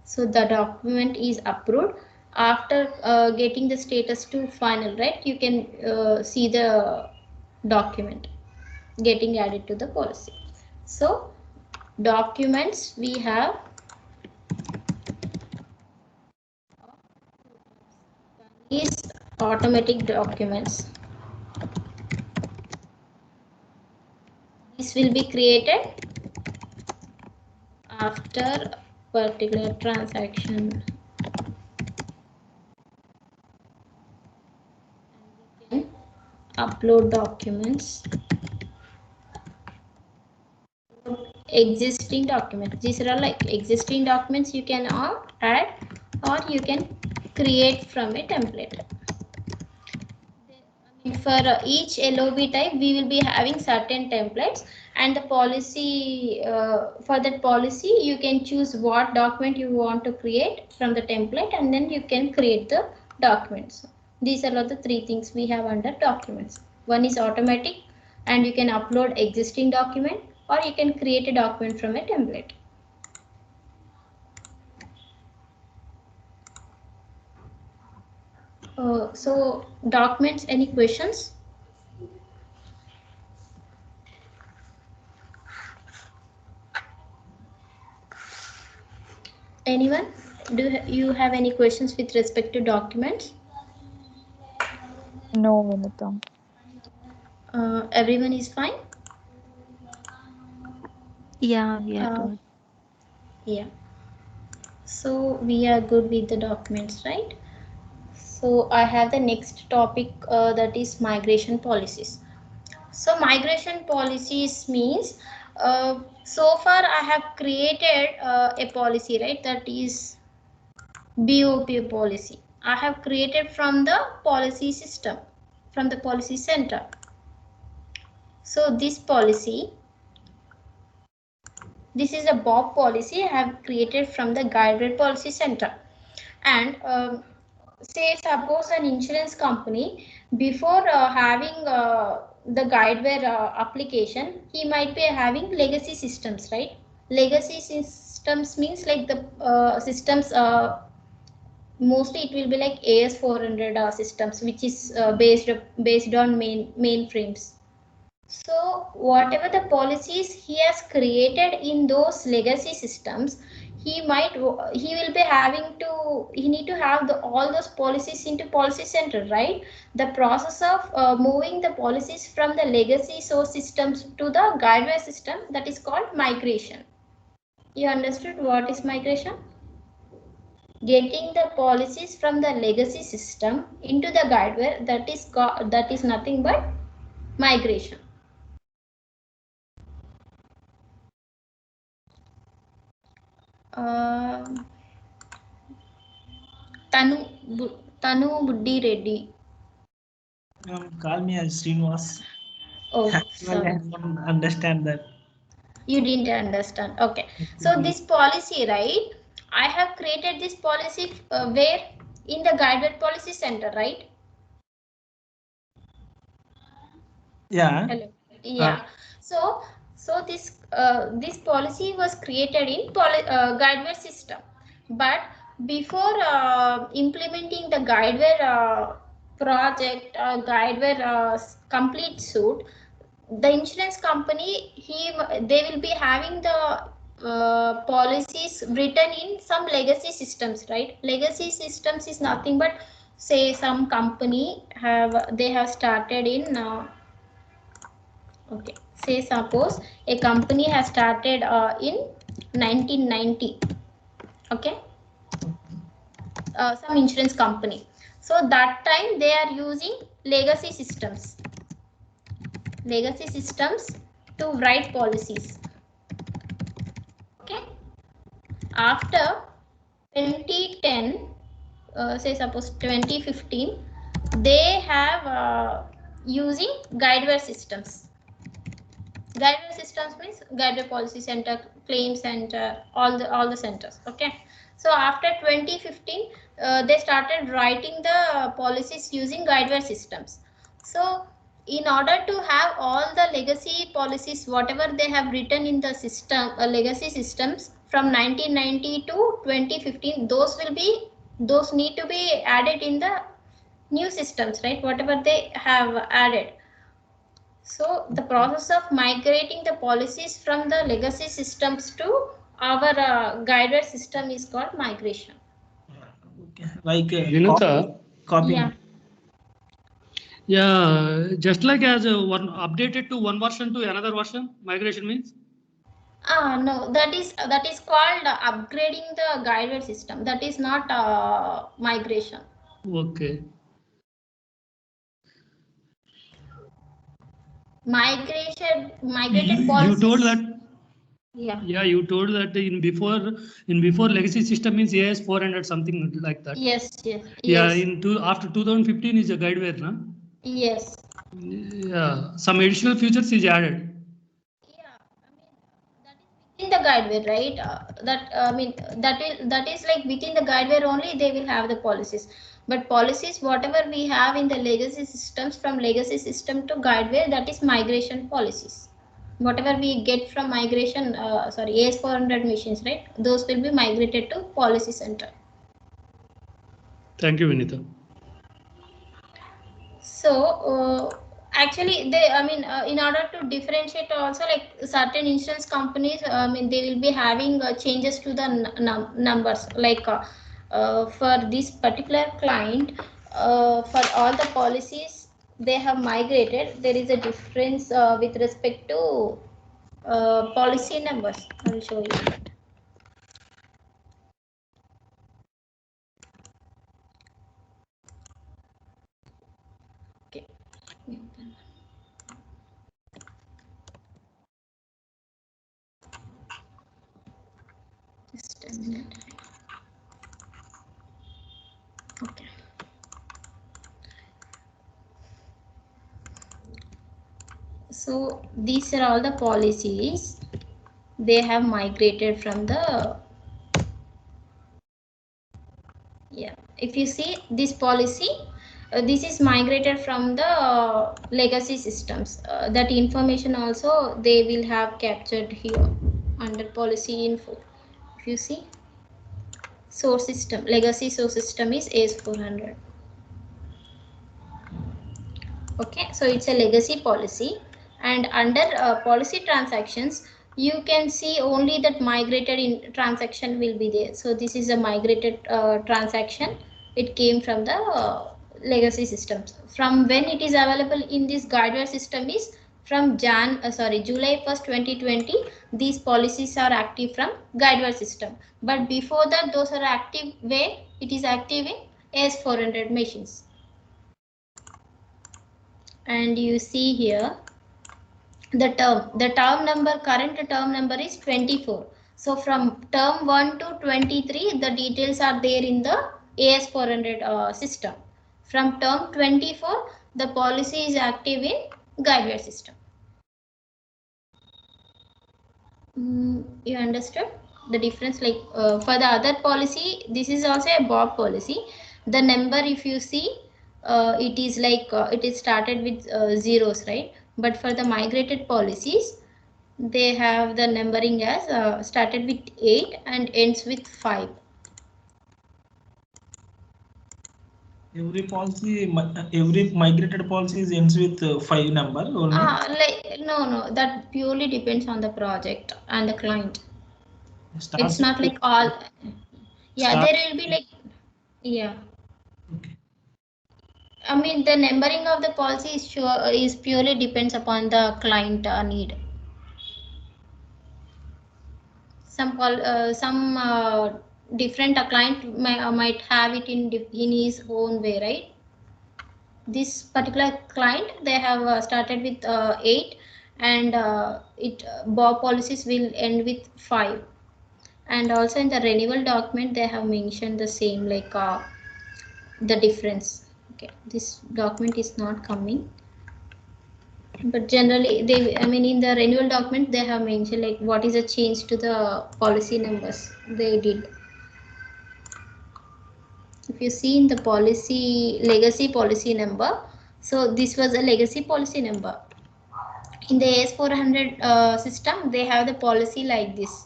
Speaker 2: So the document is approved. After getting the status to final, right, you can see the document getting added to the policy. So documents we have is automatic documents. This will be created after particular transaction. And we can upload documents. Existing documents. These are like existing documents you can add or you can create from a template. For each LOB type, we will be having certain templates, and the policy for that policy, you can choose what document you want to create from the template, and then you can create the documents. These are all the three things we have under documents. One is automatic, and you can upload existing document, or you can create a document from a template. So documents, any questions? Anyone? Do you have any questions with respect to documents?
Speaker 3: No, Vinita.
Speaker 2: Everyone is fine?
Speaker 4: Yeah, we are good.
Speaker 2: Yeah. So we are good with the documents, right? So I have the next topic that is migration policies. So migration policies means so far I have created a policy, right? That is BOP policy. I have created from the policy system, from the policy center. So this policy, this is a BOP policy I have created from the Guidewire policy center. And say suppose an insurance company, before having the Guidewire application, he might be having legacy systems, right? Legacy systems means like the systems, mostly it will be like AS400 systems, which is based on mainframes. So whatever the policies he has created in those legacy systems, he will be having to, he need to have all those policies into policy center, right? The process of moving the policies from the legacy source systems to the guidewire system, that is called migration. You understood what is migration? Getting the policies from the legacy system into the guideware, that is nothing but migration. Tanu Buddhi Reddy.
Speaker 6: Call me as Srinivas.
Speaker 2: Oh,
Speaker 6: Actually, I
Speaker 2: sorry.
Speaker 6: don't understand that.
Speaker 2: You didn't understand. Okay. So this policy, right? I have created this policy where? In the guided policy center, right?
Speaker 6: Yeah.
Speaker 2: Hello. Yeah. So this policy was created in guideware system, but before implementing the guideware project, guideware complete suite, the insurance company, they will be having the policies written in some legacy systems, right? Legacy systems is nothing but, say some company they have started in okay, say suppose a company has started in 1990, okay, some insurance company. So that time they are using legacy systems to write policies. Okay. After 2010, say suppose 2015, they have using guideware systems. Guideware systems means guideware policy center, claim center, all the centers. Okay. So after 2015, they started writing the policies using guideware systems. So in order to have all the legacy policies, whatever they have written in the system, legacy systems from 1990 to 2015, those need to be added in the new systems, right? Whatever they have added. So the process of migrating the policies from the legacy systems to our guideware system is called migration.
Speaker 6: Okay. Like
Speaker 1: Vinutha?
Speaker 6: copying.
Speaker 2: Yeah.
Speaker 1: Yeah, just like as one updated to one version to another version, migration means?
Speaker 2: No, that is called upgrading the guideware system. That is not migration.
Speaker 1: Okay.
Speaker 2: Migrated
Speaker 1: You
Speaker 2: policies.
Speaker 1: told that.
Speaker 2: Yeah.
Speaker 1: Yeah, you told that in before legacy system means AS 400 something like that.
Speaker 2: Yes.
Speaker 1: Yeah,
Speaker 2: Yes.
Speaker 1: after 2015 is a guideware, na?
Speaker 2: Yes.
Speaker 1: Yeah, some additional features is added.
Speaker 2: Yeah, I mean that is within the guideware, right? That is like within the guideware only they will have the policies. But policies, whatever we have in the legacy systems, from legacy system to guideware, that is migration policies. Whatever we get from migration, AS400 machines, right? Those will be migrated to policy center.
Speaker 1: Thank you, Vinitha.
Speaker 2: So actually in order to differentiate also, like certain insurance companies, they will be having changes to the numbers, like for this particular client, for all the policies they have migrated, there is a difference with respect to policy numbers. I will show you that. Okay. Just a minute. Okay. So these are all the policies they have migrated from the, yeah, if you see this policy, this is migrated from the legacy systems. That information also they will have captured here under policy info. If you see, source system, legacy source system is AS400. Okay, so it's a legacy policy, and under policy transactions, you can see only that migrated in transaction will be there. So this is a migrated transaction. It came from the legacy systems. From when it is available in this guidewire system is from July 1st 2020. These policies are active from guidewire system, but before that those are active where it is active in AS400 machines. And you see here the current term number is 24. So from term 1 to 23 the details are there in the AS400 system. From term 24 the policy is active in guidewire system. You understood the difference? Like for the other policy, this is also a Bob policy. The number, if you see, it is like it is started with zeros, right? But for the migrated policies, they have the numbering as started with 8 and ends with 5.
Speaker 6: Every policy, every migrated policy ends with 5 number only.
Speaker 2: No, that purely depends on the project and the client.
Speaker 6: Starts
Speaker 2: It's not like all. Yeah, there will be like, yeah.
Speaker 6: Okay.
Speaker 2: I mean, the numbering of the policy is purely depends upon the client need. Some different client might have it in his own way, right? This particular client, they have started with 8 and Bob policies will end with 5. And also in the renewal document they have mentioned the same, like the difference. Okay, this document is not coming, but generally in the renewal document they have mentioned like what is a change to the policy numbers they did. If you see in the legacy policy number, so this was a legacy policy number. In the AS400 system they have the policy like this.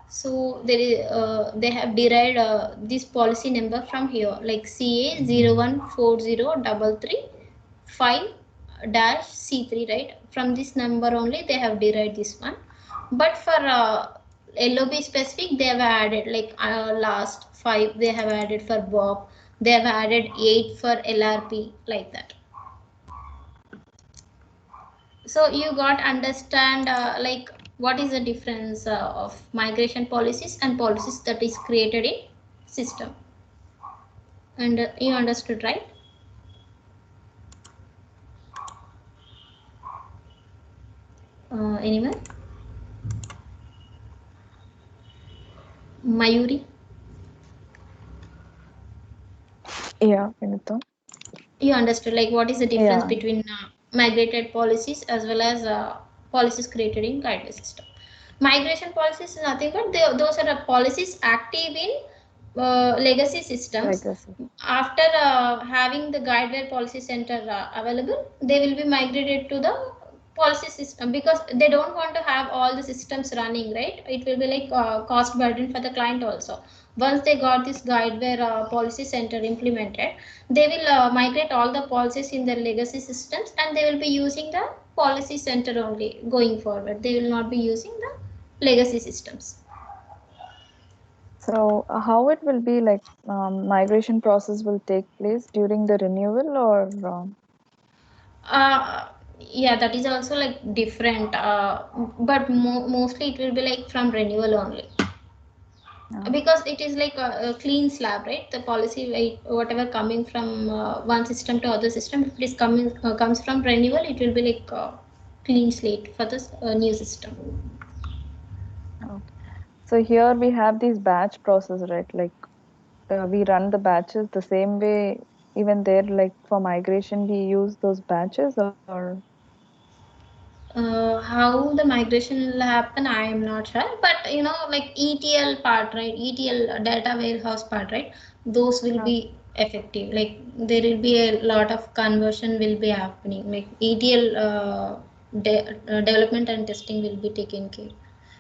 Speaker 2: So they have derived this policy number from here, like CA 01403335-C3, right? From this number only they have derived this one. But for LOB specific, they have added like last 5 they have added for Bob. They have added 8 for LRP, like that. So you got understand like what is the difference of migration policies and policies that is created in system, and you understood, right? Anyone? Mayuri?
Speaker 3: Yeah, Vinita.
Speaker 2: You understood like what is the difference
Speaker 3: Yeah.
Speaker 2: between migrated policies as well as policies created in guidewire system. Migration policies is nothing but those are policies active in legacy systems.
Speaker 3: Legacy.
Speaker 2: After having the guidewire policy center available, they will be migrated to the policy system because they don't want to have all the systems running, right? It will be like cost burden for the client also. Once they got this guidewire policy center implemented, they will migrate all the policies in their legacy systems and they will be using the policy center only going forward. They will not be using the legacy systems.
Speaker 3: So how it will be like migration process will take place during the renewal or
Speaker 2: Yeah, that is also like different, but mostly it will be like from renewal only. Because it is like a clean slab, right? The policy, like whatever coming from one system to other system, if it is comes from renewal, it will be like clean slate for this new system.
Speaker 3: Okay. So here we have these batch process, right? Like we run the batches the same way. Even there, like for migration, we use those batches or
Speaker 2: How the migration will happen, I am not sure, but like ETL part, right? ETL data warehouse part, right? Those will be effective. Like there will be a lot of conversion will be happening. Like ETL development and testing will be taken care,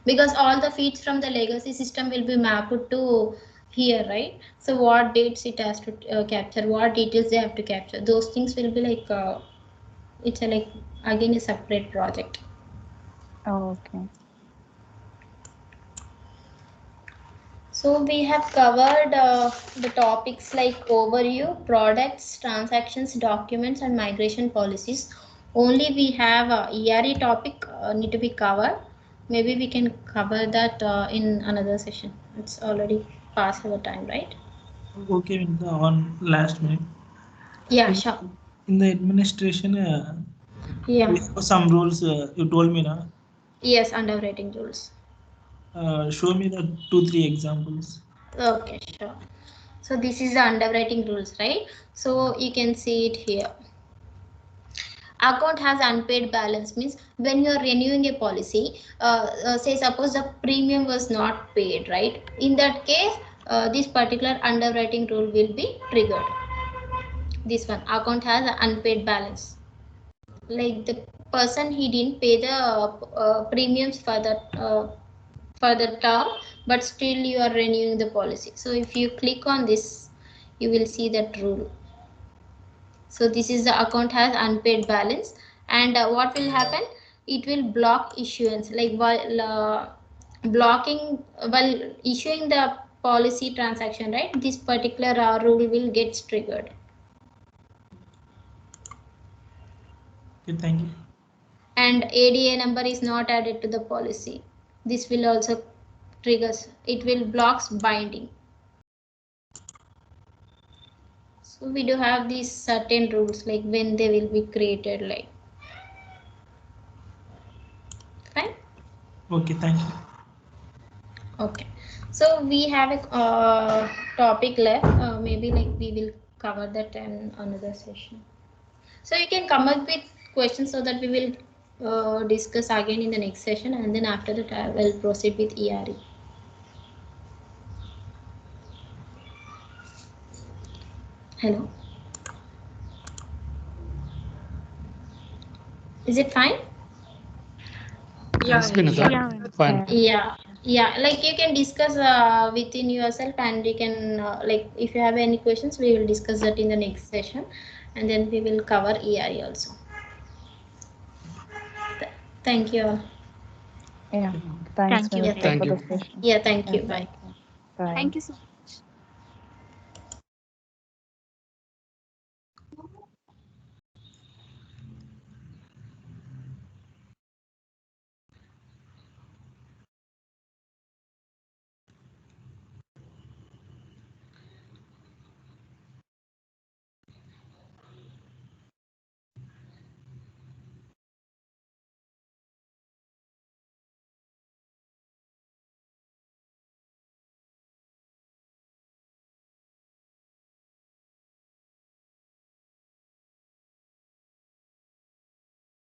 Speaker 2: because all the feeds from the legacy system will be mapped to here, right? So what dates it has to capture, what details they have to capture, those things will be like it's a like again a separate project.
Speaker 3: oh, okay.
Speaker 2: So we have covered the topics like overview, products, transactions, documents, and migration policies. Only we have a ERE topic need to be covered. Maybe we can cover that in another session. It's already past our time, right?
Speaker 6: Okay, Vinita, on last minute.
Speaker 2: Yeah,
Speaker 6: In,
Speaker 2: sure.
Speaker 6: in the administration,
Speaker 2: Yeah.
Speaker 6: we have some rules. You told me, na.
Speaker 2: Yes, underwriting rules.
Speaker 6: Show me the 2-3 examples.
Speaker 2: Okay, sure. So this is the underwriting rules, right? So you can see it here. Account has unpaid balance means when you are renewing a policy, say suppose the premium was not paid, right? In that case, this particular underwriting rule will be triggered. This one, account has unpaid balance. Like the person, he didn't pay the premiums for the term, but still you are renewing the policy. So if you click on this, you will see that rule. So this is the account has unpaid balance, and what will happen? It will block issuance, like while blocking while issuing the policy transaction, right? This particular rule will get triggered.
Speaker 6: Okay, thank you.
Speaker 2: And ADA number is not added to the policy. This will also triggers. It will blocks binding. So we do have these certain rules, like when they will be created, like fine.
Speaker 6: Okay, thank you.
Speaker 2: Okay, so we have a topic left. Maybe like we will cover that in another session. So you can come up with questions so that we will discuss again in the next session, and then after that I will proceed with ERE. Hello. Is it fine?
Speaker 1: Yes, Vinita.
Speaker 4: Yeah.
Speaker 1: Fine.
Speaker 2: Yeah, like you can discuss within yourself, and you can like if you have any questions, we will discuss that in the next session, and then we will cover ERE also. Thank you all.
Speaker 3: Yeah. Thanks,
Speaker 4: Thank you.
Speaker 3: Minister,
Speaker 1: Thank
Speaker 3: for the
Speaker 1: you.
Speaker 3: session.
Speaker 2: Yeah, thank
Speaker 3: Yeah,
Speaker 2: you. Bye.
Speaker 3: thank you. Bye.
Speaker 5: Thank you so much.